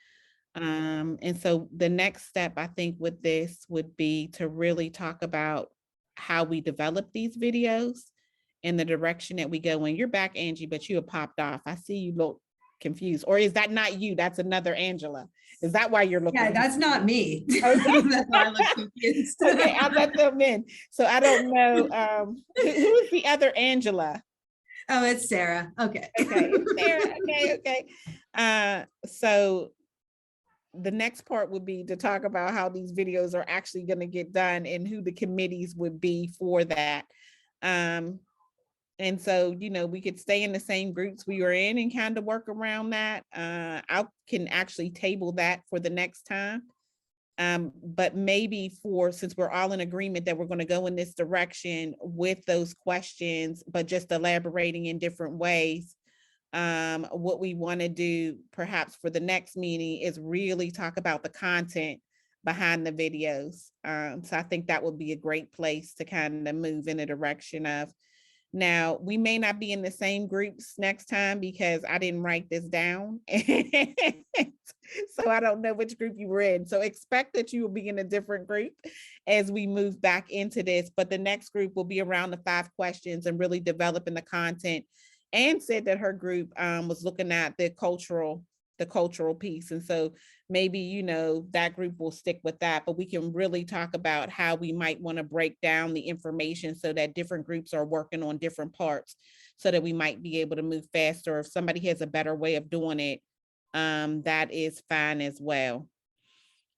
And so the next step, I think, with this would be to really talk about how we develop these videos and the direction that we go in. You're back, Angie, but you have popped off. I see you look confused. Or is that not you? That's another Angela. Is that why you're looking? Yeah, that's not me. Okay. That's why I look confused. Okay, I'll let them in. So I don't know. Who is the other Angela? Oh, it's Sarah. Okay. Okay, it's Sarah. Okay. So the next part would be to talk about how these videos are actually going to get done and who the committees would be for that. And so, we could stay in the same groups we were in and kind of work around that. I can actually table that for the next time. But maybe since we're all in agreement that we're going to go in this direction with those questions, but just elaborating in different ways, what we want to do perhaps for the next meeting is really talk about the content behind the videos. So I think that would be a great place to kind of move in the direction of. Now, we may not be in the same groups next time because I didn't write this down. So I don't know which group you were in. So expect that you will be in a different group as we move back into this. But the next group will be around the 5 questions and really developing the content. Anne said that her group was looking at the cultural piece. And so maybe, that group will stick with that, but we can really talk about how we might want to break down the information so that different groups are working on different parts so that we might be able to move faster. If somebody has a better way of doing it, that is fine as well.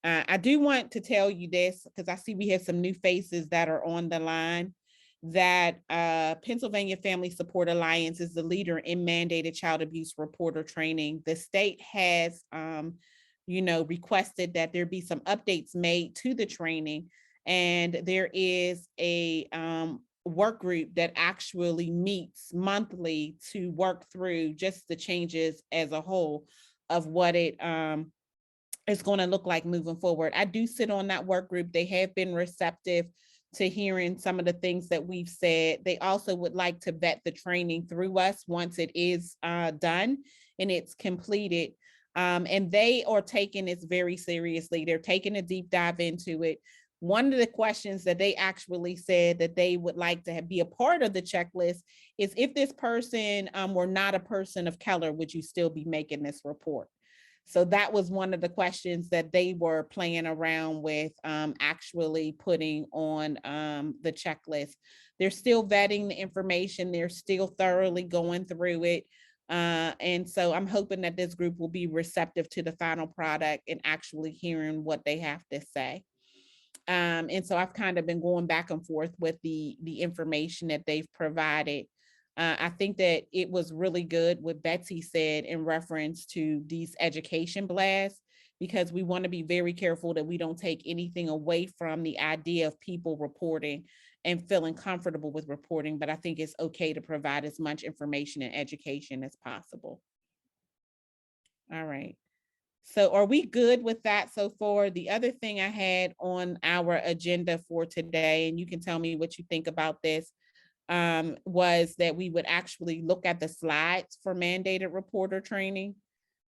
I do want to tell you this because I see we have some new faces that are on the line. That Pennsylvania Family Support Alliance is the leader in mandated child abuse reporter training. The state has, requested that there be some updates made to the training. And there is a work group that actually meets monthly to work through just the changes as a whole of what it is going to look like moving forward. I do sit on that work group. They have been receptive to hearing some of the things that we've said. They also would like to vet the training through us once it is done and it's completed. And they are taking this very seriously. They're taking a deep dive into it. One of the questions that they actually said that they would like to be a part of the checklist is, if this person were not a person of color, would you still be making this report? So that was one of the questions that they were playing around with actually putting on the checklist. They're still vetting the information. They're still thoroughly going through it. And so I'm hoping that this group will be receptive to the final product and actually hearing what they have to say. And so I've kind of been going back and forth with the information that they've provided. I think that it was really good what Betsy said in reference to these education blasts, because we want to be very careful that we don't take anything away from the idea of people reporting and feeling comfortable with reporting. But I think it's okay to provide as much information and education as possible. All right. So are we good with that so far? The other thing I had on our agenda for today, and you can tell me what you think about this, was that we would actually look at the slides for mandated reporter training.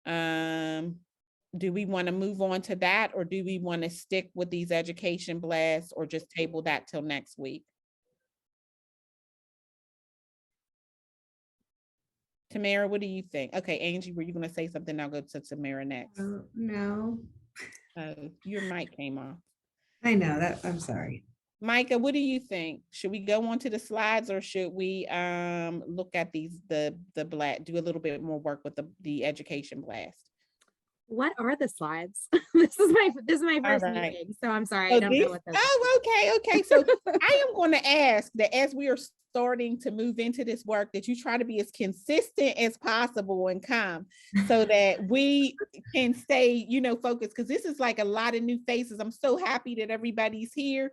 Do we want to move on to that, or do we want to stick with these education blasts, or just table that till next week? Tamara, what do you think? Okay, Angie, were you going to say something? I'll go to Tamara next. No. Your mic came off. I know that. I'm sorry. Micah, what do you think? Should we go on to the slides, or should we look at the blast, do a little bit more work with the education blast? What are the slides? This is my first meeting, so I'm sorry. I don't know what those are. Oh, okay. So I am going to ask that as we are starting to move into this work, that you try to be as consistent as possible and come, so that we can stay, focused, because this is like a lot of new faces. I'm so happy that everybody's here,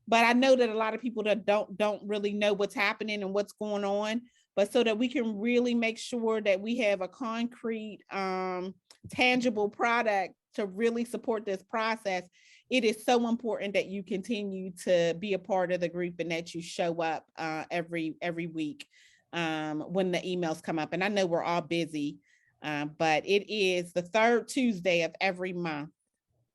but I know that a lot of people that don't really know what's happening and what's going on, but so that we can really make sure that we have a concrete, tangible product to really support this process. It is so important that you continue to be a part of the group and that you show up every week when the emails come up. And I know we're all busy, but it is the third Tuesday of every month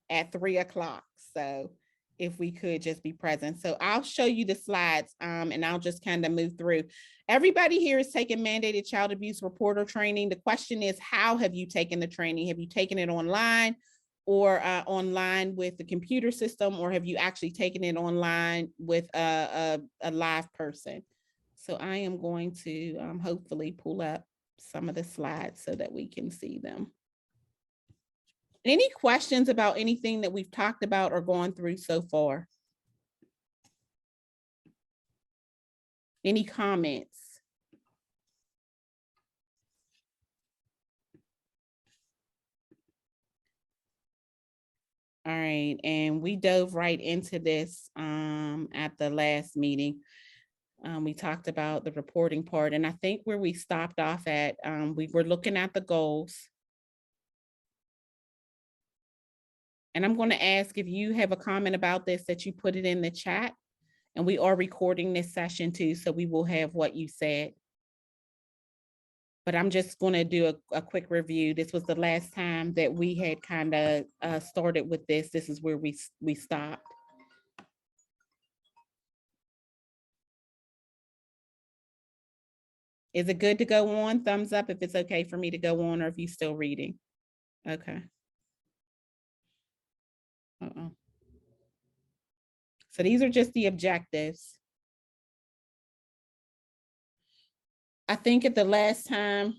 at 3:00. So if we could just be present. So I'll show you the slides and I'll just kind of move through. Everybody here is taking mandated child abuse reporter training. The question is, how have you taken the training? Have you taken it online, or online with the computer system, or have you actually taken it online with a live person? So I am going to hopefully pull up some of the slides so that we can see them. Any questions about anything that we've talked about or gone through so far? Any comments? All right, and we dove right into this at the last meeting. We talked about the reporting part, and I think where we stopped off at, we were looking at the goals. And I'm going to ask if you have a comment about this, that you put it in the chat, and we are recording this session too, so we will have what you said. But I'm just going to do a quick review. This was the last time that we had kind of started with this. This is where we stopped. Is it good to go on? Thumbs up if it's okay for me to go on, or if you're still reading. Okay. So these are just the objectives. I think at the last time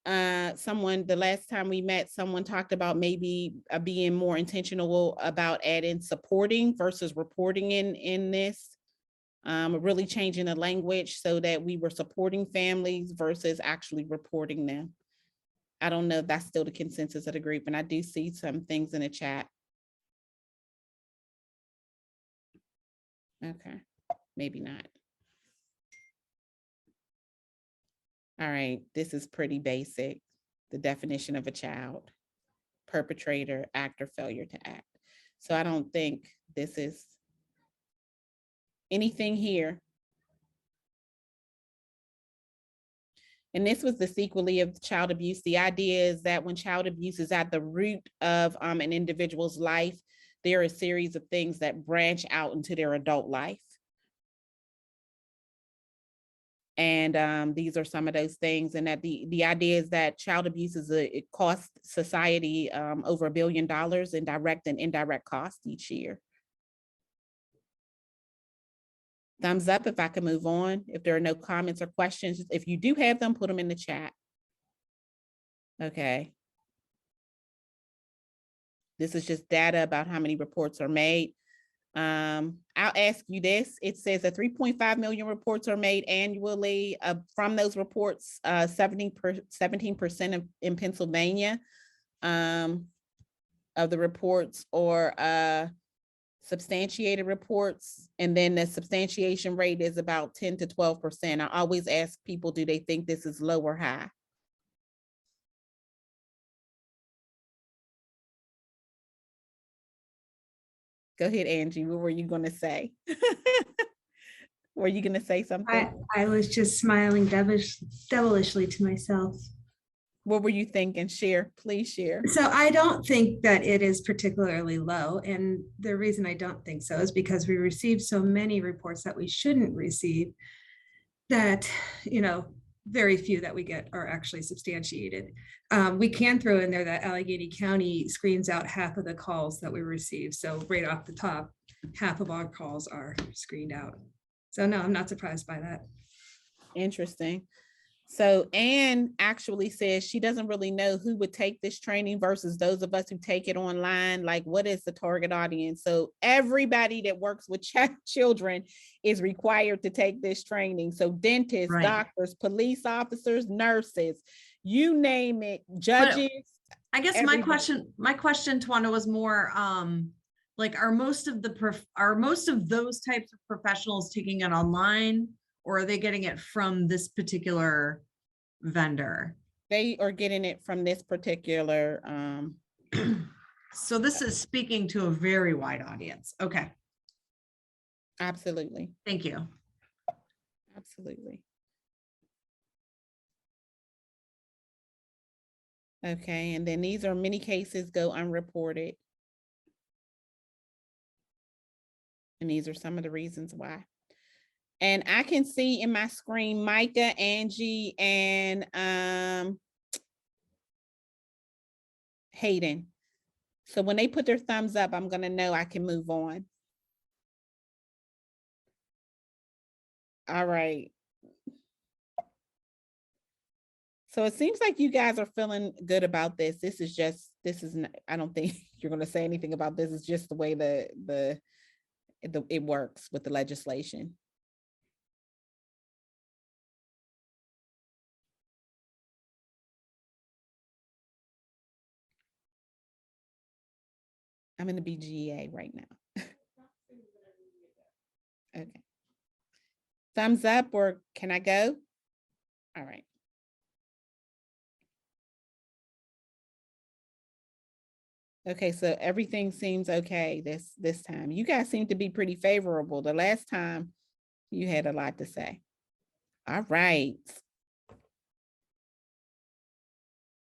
we met, someone talked about maybe being more intentional about adding supporting versus reporting in this, really changing the language so that we were supporting families versus actually reporting them. I don't know if that's still the consensus of the group, and I do see some things in the chat. Okay, maybe not. All right, this is pretty basic. The definition of a child: perpetrator, act, or failure to act. So I don't think this is anything here. And this was the sequelae of child abuse. The idea is that when child abuse is at the root of an individual's life, there are a series of things that branch out into their adult life. And these are some of those things. And that the idea is that child abuse it costs society over $1 billion in direct and indirect costs each year. Thumbs up if I can move on. If there are no comments or questions, if you do have them, put them in the chat. Okay. This is just data about how many reports are made. I'll ask you this. It says that 3.5 million reports are made annually. From those reports, 17% in Pennsylvania of the reports are substantiated reports. And then the substantiation rate is about 10 to 12%. I always ask people, do they think this is low or high? Go ahead, Angie. What were you going to say? Were you going to say something? I was just smiling devilishly to myself. What were you thinking? Share, please share. So I don't think that it is particularly low. And the reason I don't think so is because we receive so many reports that we shouldn't receive that, very few that we get are actually substantiated. We can throw in there that Allegheny County screens out half of the calls that we receive. So right off the top, half of our calls are screened out. So no, I'm not surprised by that. Interesting. So Anne actually says she doesn't really know who would take this training versus those of us who take it online. Like, what is the target audience? So everybody that works with children is required to take this training. So dentists, Right. doctors, police officers, nurses, you name it, judges. I guess everybody. my question, Tawanda, was more like, are most of those types of professionals taking it online, or are they getting it from this particular vendor? They are getting it from this particular. So this is speaking to a very wide audience. Okay. Absolutely. Thank you. Absolutely. Okay, and then these are many cases go unreported. And these are some of the reasons why. And I can see in my screen, Micah, Angie, and Hayden. So when they put their thumbs up, I'm gonna know I can move on. All right. So it seems like you guys are feeling good about this. This is not, I don't think you're gonna say anything about this. It's just the way it works with the legislation. I'm in the BGEA right now. Okay. Thumbs up, or can I go? All right. Okay, so everything seems okay this time. You guys seem to be pretty favorable. The last time you had a lot to say. All right.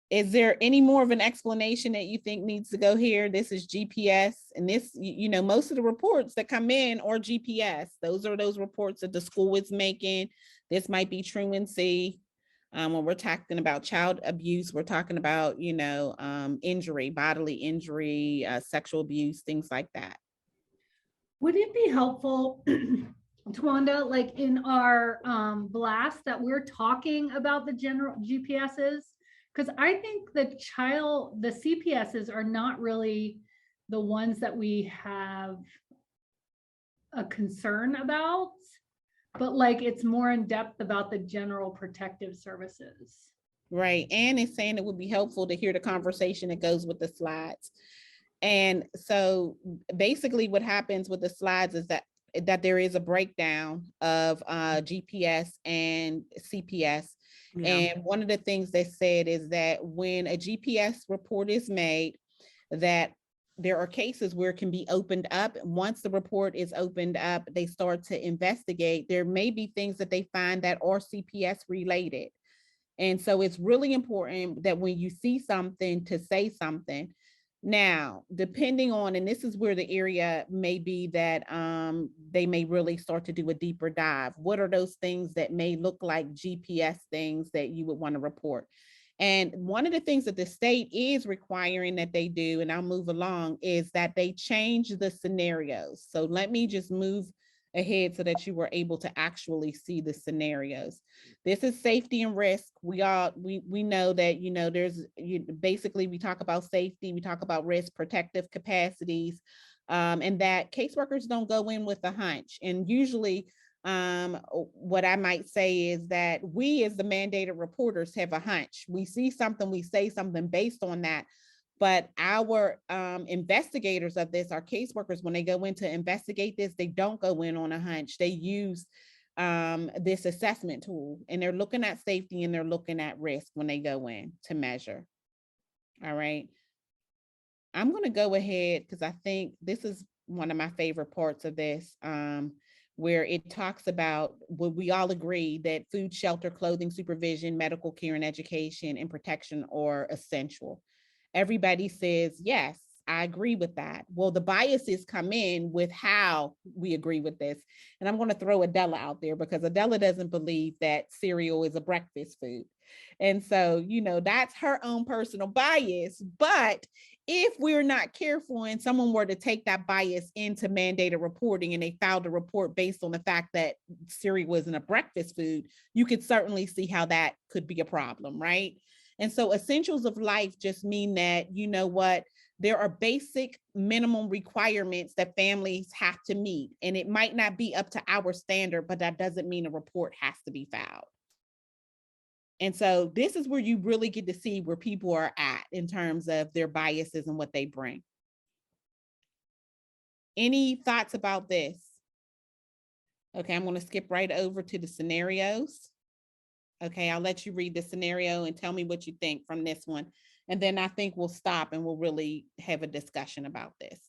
Is there any more of an explanation that you think needs to go here? This is GPS, and this, you know, most of the reports that come in are GPS. Those are those reports that the school is making. This might be truancy. When we're talking about child abuse, we're talking about, you know, injury, bodily injury, sexual abuse, things like that. Would it be helpful, Tawanda, like in our blast that we're talking about the general GPSs? Because I think the CPSs are not really the ones that we have a concern about, but like it's more in depth about the general protective services. Right. Anne is saying it would be helpful to hear the conversation that goes with the slides. And so basically what happens with the slides is that there is a breakdown of GPS and CPS. Yeah. And one of the things they said is that when a GPS report is made, that there are cases where it can be opened up. Once the report is opened up, they start to investigate. There may be things that they find that are CPS related. And so it's really important that when you see something, to say something. Now, depending on, and this is where the area may be that they may really start to do a deeper dive. What are those things that may look like GPS things that you would want to report? And one of the things that the state is requiring that they do, and I'll move along, is that they change the scenarios. So let me just move ahead so that you were able to actually see the scenarios. This is safety and risk. We know that, you know, basically we talk about safety, we talk about risk, protective capacities, and that caseworkers don't go in with a hunch. And usually what I might say is that we as the mandated reporters have a hunch. We see something, we say something based on that. But our investigators of this, our caseworkers, when they go in to investigate this, they don't go in on a hunch. They use this assessment tool, and they're looking at safety and they're looking at risk when they go in to measure. All right. I'm going to go ahead because I think this is one of my favorite parts of this, where it talks about what we all agree that food, shelter, clothing, supervision, medical care, and education and protection are essential. Everybody says, yes, I agree with that. Well, the biases come in with how we agree with this. And I'm going to throw Adela out there because Adela doesn't believe that cereal is a breakfast food. And so, you know, that's her own personal bias. But if we're not careful and someone were to take that bias into mandated reporting and they filed a report based on the fact that cereal isn't a breakfast food, you could certainly see how that could be a problem, right? And so essentials of life just mean that, you know what, there are basic minimum requirements that families have to meet. And it might not be up to our standard, but that doesn't mean a report has to be filed. And so this is where you really get to see where people are at in terms of their biases and what they bring. Any thoughts about this? Okay, I'm going to skip right over to the scenarios. Okay, I'll let you read the scenario and tell me what you think from this one. And then I think we'll stop and we'll really have a discussion about this.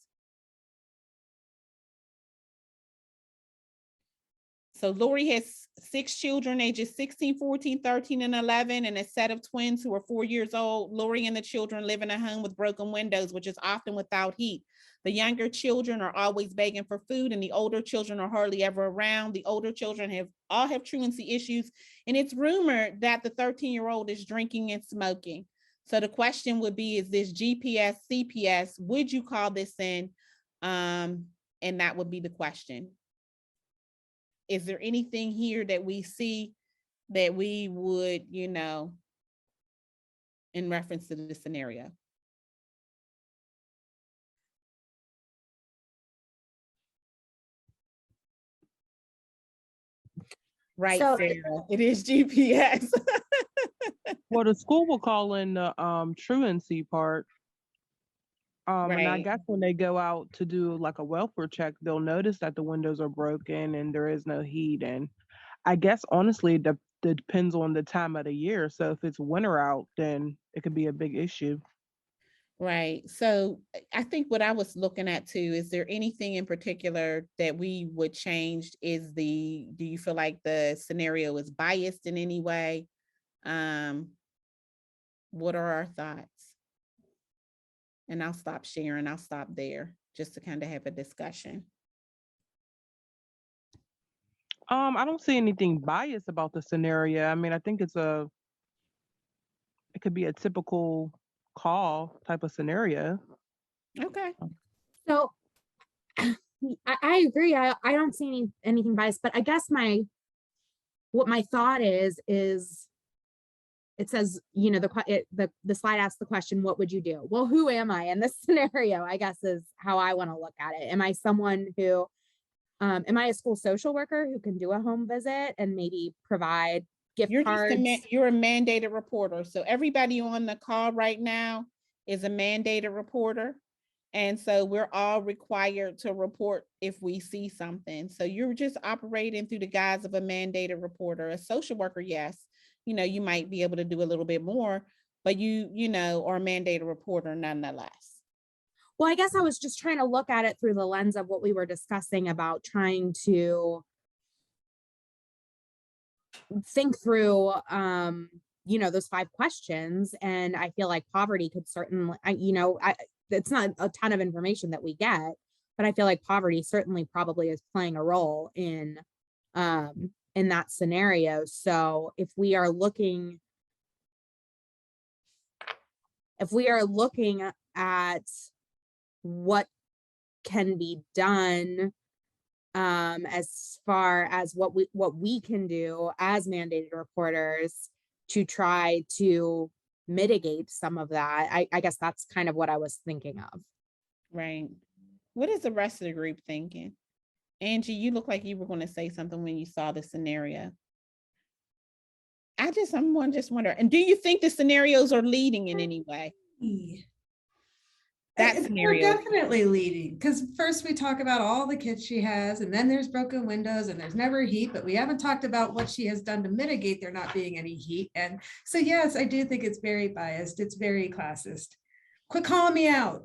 So Lori has 6 children, ages 16, 14, 13, and 11, and a set of twins who are 4 years old. Lori and the children live in a home with broken windows, which is often without heat. The younger children are always begging for food, and the older children are hardly ever around. The older children all have truancy issues, and it's rumored that the 13-year-old is drinking and smoking. So the question would be, is this GPS, CPS? Would you call this in? And that would be the question. Is there anything here that we see that we would, you know, in reference to the scenario? Right, so, Sarah, it is GPS. Well, the school will call in the truancy part. Right. And I guess when they go out to do like a welfare check, they'll notice that the windows are broken and there is no heat. And I guess honestly, it depends on the time of the year. So if it's winter out, then it could be a big issue. Right. So I think what I was looking at too, is there anything in particular that we would change? Do you feel like the scenario is biased in any way? What are our thoughts? And I'll stop sharing. I'll stop there just to kind of have a discussion. I don't see anything biased about the scenario. I mean, I think it could be a typical call type of scenario. Okay. So I agree. I don't see anything biased, but I guess what my thought is it says, you know, the slide asks the question, what would you do? Well, who am I in this scenario? I guess is how I want to look at it. Am I someone who, am I a school social worker who can do a home visit and maybe provide gift cards? You're a mandated reporter. So everybody on the call right now is a mandated reporter. And so we're all required to report if we see something. So you're just operating through the guise of a mandated reporter. A social worker, yes, you know, you might be able to do a little bit more, but you know, are a mandated reporter nonetheless. Well, I guess I was just trying to look at it through the lens of what we were discussing about trying to think through, you know, those 5 questions. And I feel like poverty could certainly, it's not a ton of information that we get, but I feel like poverty certainly probably is playing a role in that scenario. So if we are looking at what can be done as far as what we can do as mandated reporters to try to mitigate some of that, I guess that's kind of what I was thinking of. Right. What is the rest of the group thinking? Angie, you look like you were going to say something when you saw the scenario. I'm just wondering, and do you think the scenarios are leading in any way? That scenario. We're definitely leading, because first we talk about all the kids she has, and then there's broken windows and there's never heat, but we haven't talked about what she has done to mitigate there not being any heat. And so, yes, I do think it's very biased. It's very classist. Quit calling me out.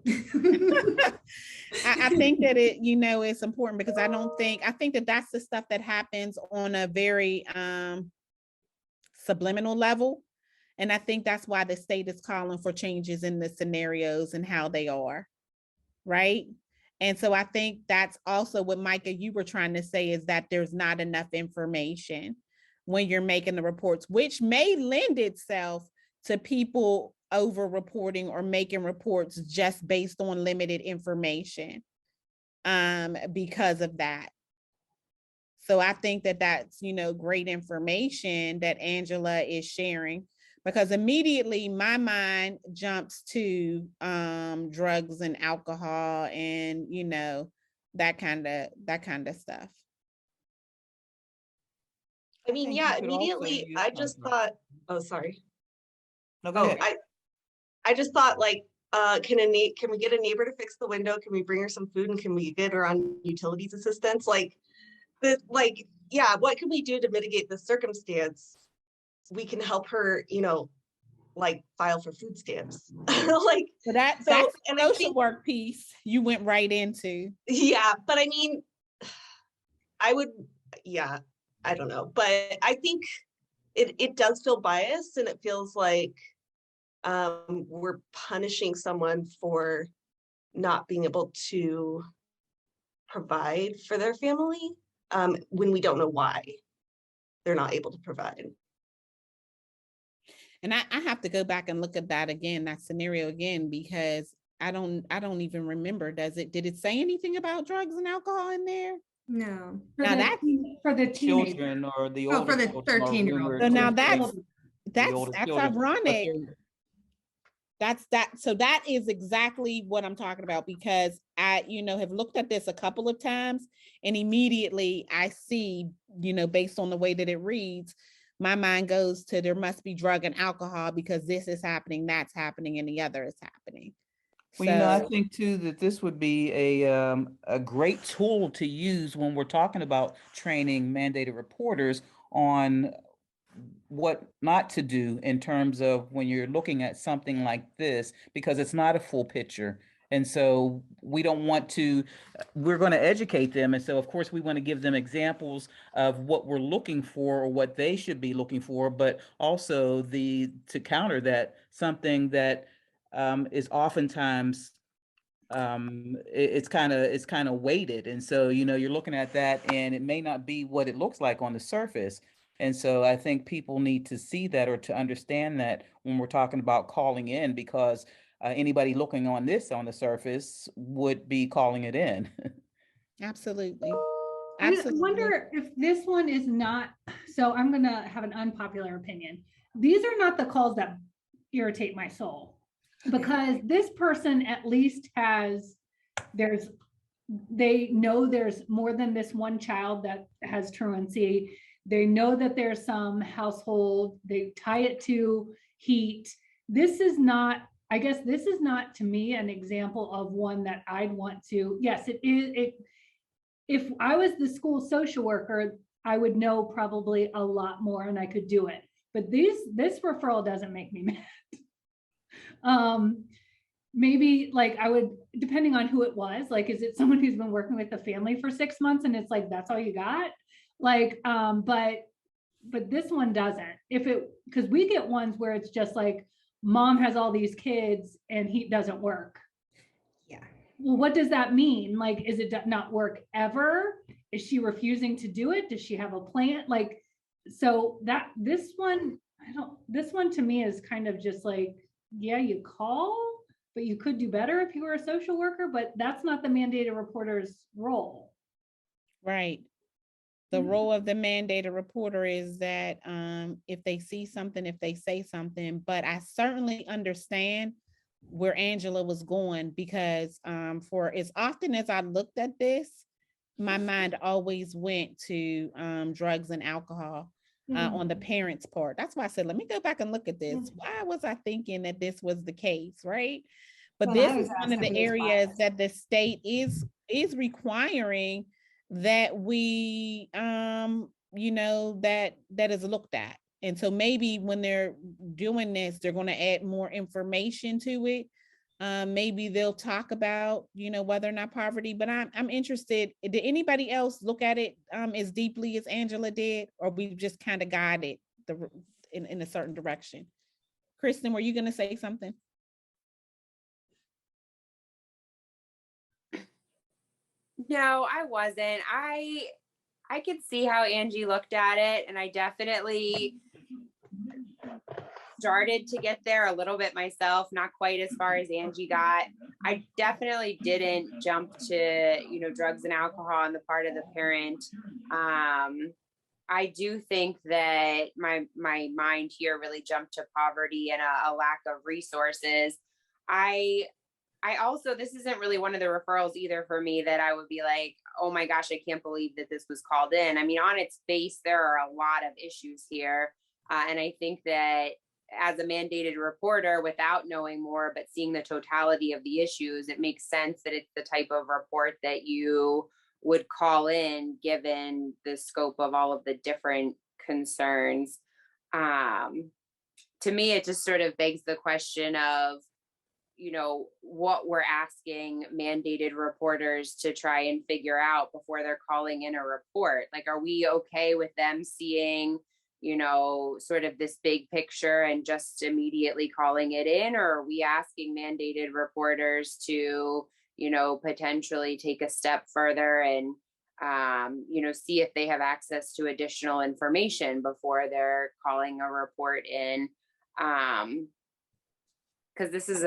I think that it's important, because I think that that's the stuff that happens on a very subliminal level. And I think that's why the state is calling for changes in the scenarios and how they are. right? And so I think that's also what Micah, you were trying to say, is that there's not enough information when you're making the reports, which may lend itself to people over reporting or making reports just based on limited information because of that. So I think that that's, great information that Angela is sharing, because immediately my mind jumps to drugs and alcohol and, that kind of stuff. I mean, think yeah, you could also immediately, use- I just thought, oh, sorry. No, go Oh, ahead. I just thought like, can we get a neighbor to fix the window? Can we bring her some food and can we get her on utilities assistance? Yeah, what can we do to mitigate the circumstance? We can help her, like file for food stamps. So that's and I social think, work piece you went right into. yeah, but I mean, I don't know, but I think it does feel biased, and it feels like we're punishing someone for not being able to provide for their family when we don't know why they're not able to provide. And I have to go back and look at that again, that scenario again, because I don't even remember. Did it say anything about drugs and alcohol in there? No. Now that's for the teenager. Children or the Oh, older for the children are 13-year-old. rumored So now to be that's older children, but ironic. they're- So that is exactly what I'm talking about, because I, have looked at this a couple of times, and immediately I see, based on the way that it reads, my mind goes to there must be drug and alcohol because this is happening, that's happening, and the other is happening. Well, I think too that this would be a great tool to use when we're talking about training mandated reporters on what not to do in terms of when you're looking at something like this, because it's not a full picture. And so we're going to educate them. And so of course we want to give them examples of what we're looking for or what they should be looking for, but also to counter that, something that is oftentimes it's kind of weighted. And so, you're looking at that and it may not be what it looks like on the surface. And so I think people need to see that or to understand that when we're talking about calling in, because anybody looking on this on the surface would be calling it in. Absolutely. I wonder if this one is not, so I'm going to have an unpopular opinion. These are not the calls that irritate my soul, because this person at least they know there's more than this one child that has truancy. They know that there's some household, they tie it to heat. This is not to me an example of one that I'd want to, yes, it is. If I was the school social worker, I would know probably a lot more and I could do it. But this referral doesn't make me mad. Maybe like I would, depending on who it was, like, is it someone who's been working with the family for 6 months and it's like, that's all you got? Like, but this one doesn't. Because we get ones where it's just like, mom has all these kids and he doesn't work. Yeah. Well, what does that mean? Like, is it not work ever? Is she refusing to do it? Does she have a plan? Like, so this one to me is kind of just like, yeah, you call, but you could do better if you were a social worker, but that's not the mandated reporter's role. Right. The role of the mandated reporter is that if they see something, if they say something, but I certainly understand where Angela was going, because for as often as I looked at this, my mind always went to drugs and alcohol on the parents' part. That's why I said, let me go back and look at this. Why was I thinking that this was the case, right? But this is one of the areas that the state is requiring that we that is looked at. And so maybe when they're doing this, they're going to add more information to it. Maybe they'll talk about whether or not poverty, but I'm interested. Did anybody else look at it as deeply as Angela did, or we just kind of guided in a certain direction? Kristen, were you going to say something? No, I wasn't. I could see how Angie looked at it, and I definitely started to get there a little bit myself, not quite as far as Angie got. I definitely didn't jump to, drugs and alcohol on the part of the parent. I do think that my mind here really jumped to poverty and a lack of resources. I also, this isn't really one of the referrals either for me that I would be like, oh my gosh, I can't believe that this was called in. I mean, on its face, there are a lot of issues here. And I think that as a mandated reporter, without knowing more, but seeing the totality of the issues, it makes sense that it's the type of report that you would call in given the scope of all of the different concerns. To me, it just sort of begs the question of, what we're asking mandated reporters to try and figure out before they're calling in a report. Like, are we okay with them seeing, sort of this big picture and just immediately calling it in? Or are we asking mandated reporters to, potentially take a step further and, see if they have access to additional information before they're calling a report in? Because this is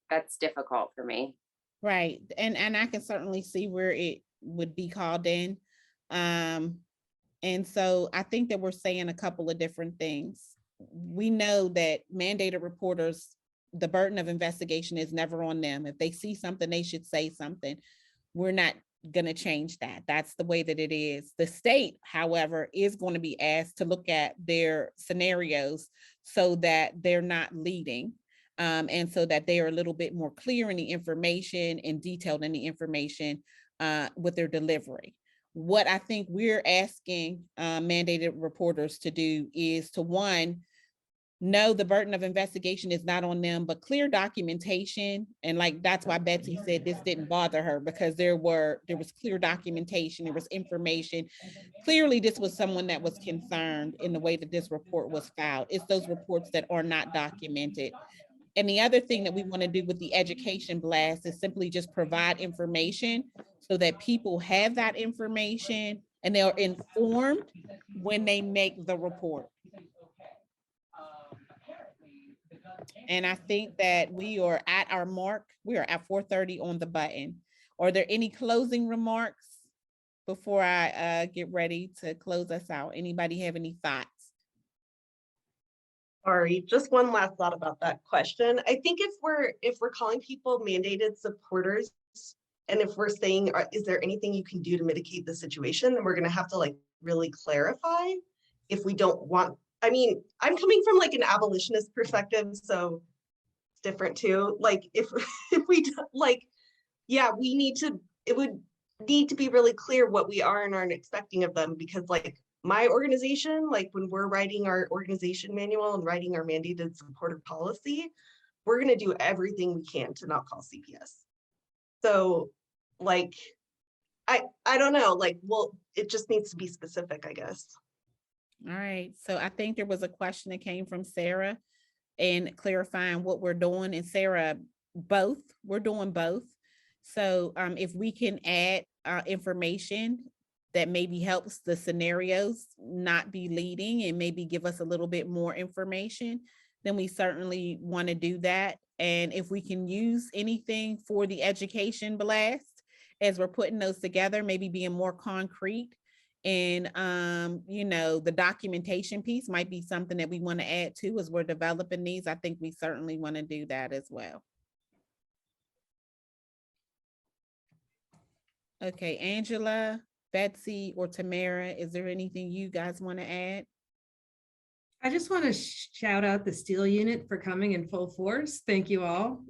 that's difficult for me. Right. And I can certainly see where it would be called in. And so I think that we're saying a couple of different things. We know that mandated reporters, the burden of investigation is never on them. If they see something, they should say something. We're not going to change that. That's the way that it is. The state, however, is going to be asked to look at their scenarios so that they're not leading, and so that they are a little bit more clear in the information and detailed in the information with their delivery. What I think we're asking mandated reporters to do is to, one, no, the burden of investigation is not on them, but clear documentation. And like, that's why Betsy said this didn't bother her, because there was clear documentation, there was information. Clearly, this was someone that was concerned in the way that this report was filed. It's those reports that are not documented. And the other thing that we want to do with the education blast is simply just provide information so that people have that information and they are informed when they make the report. And I think that we are at our mark. We are at 4:30 on the button. Are there any closing remarks before I get ready to close us out? Anybody have any thoughts? Sorry, just one last thought about that question. I think if we're calling people mandated supporters, and if we're saying, is there anything you can do to mitigate the situation, then we're going to have to like really clarify if we don't want. I mean, I'm coming from like an abolitionist perspective, so it's different too. Like if we like, yeah, it would need to be really clear what we are and aren't expecting of them, because like my organization, like when we're writing our organization manual and writing our mandated supporter policy, we're going to do everything we can to not call CPS. So like, I don't know, like, well, it just needs to be specific, I guess. All right. So I think there was a question that came from Sarah and clarifying what we're doing. And Sarah, we're doing both. So if we can add information that maybe helps the scenarios not be leading and maybe give us a little bit more information, then we certainly want to do that. And if we can use anything for the education blast, as we're putting those together, maybe being more concrete, and the documentation piece might be something that we want to add to as we're developing these. I think we certainly want to do that as well. Okay, Angela, Betsy, or Tamara, is there anything you guys want to add? I just want to shout out the Steel Unit for coming in full force. Thank you all.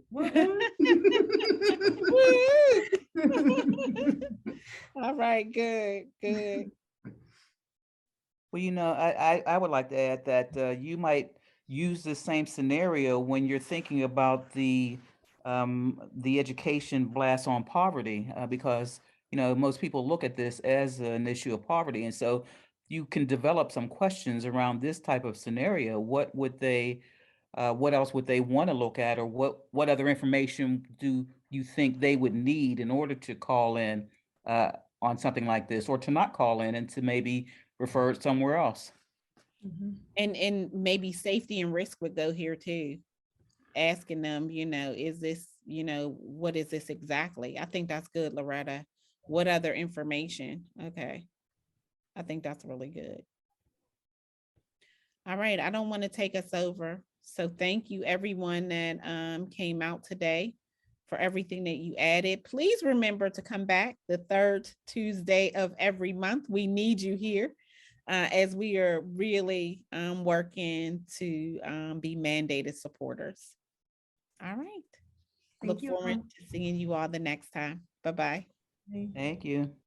All right, good. Well, I would like to add that you might use the same scenario when you're thinking about the education blast on poverty, because most people look at this as an issue of poverty, and so you can develop some questions around this type of scenario. What else would they want to look at, or what other information do you think they would need in order to call in on something like this, or to not call in and to maybe refer it somewhere else. And maybe safety and risk would go here too. Asking them, is this, what is this exactly? I think that's good, Loretta. What other information? Okay. I think that's really good. All right, I don't want to take us over. So thank you everyone that came out today for everything that you added. Please remember to come back the third Tuesday of every month. We need you here as we are really working to be mandated supporters. All right. Look forward to seeing you all the next time. Bye-bye. Thank you.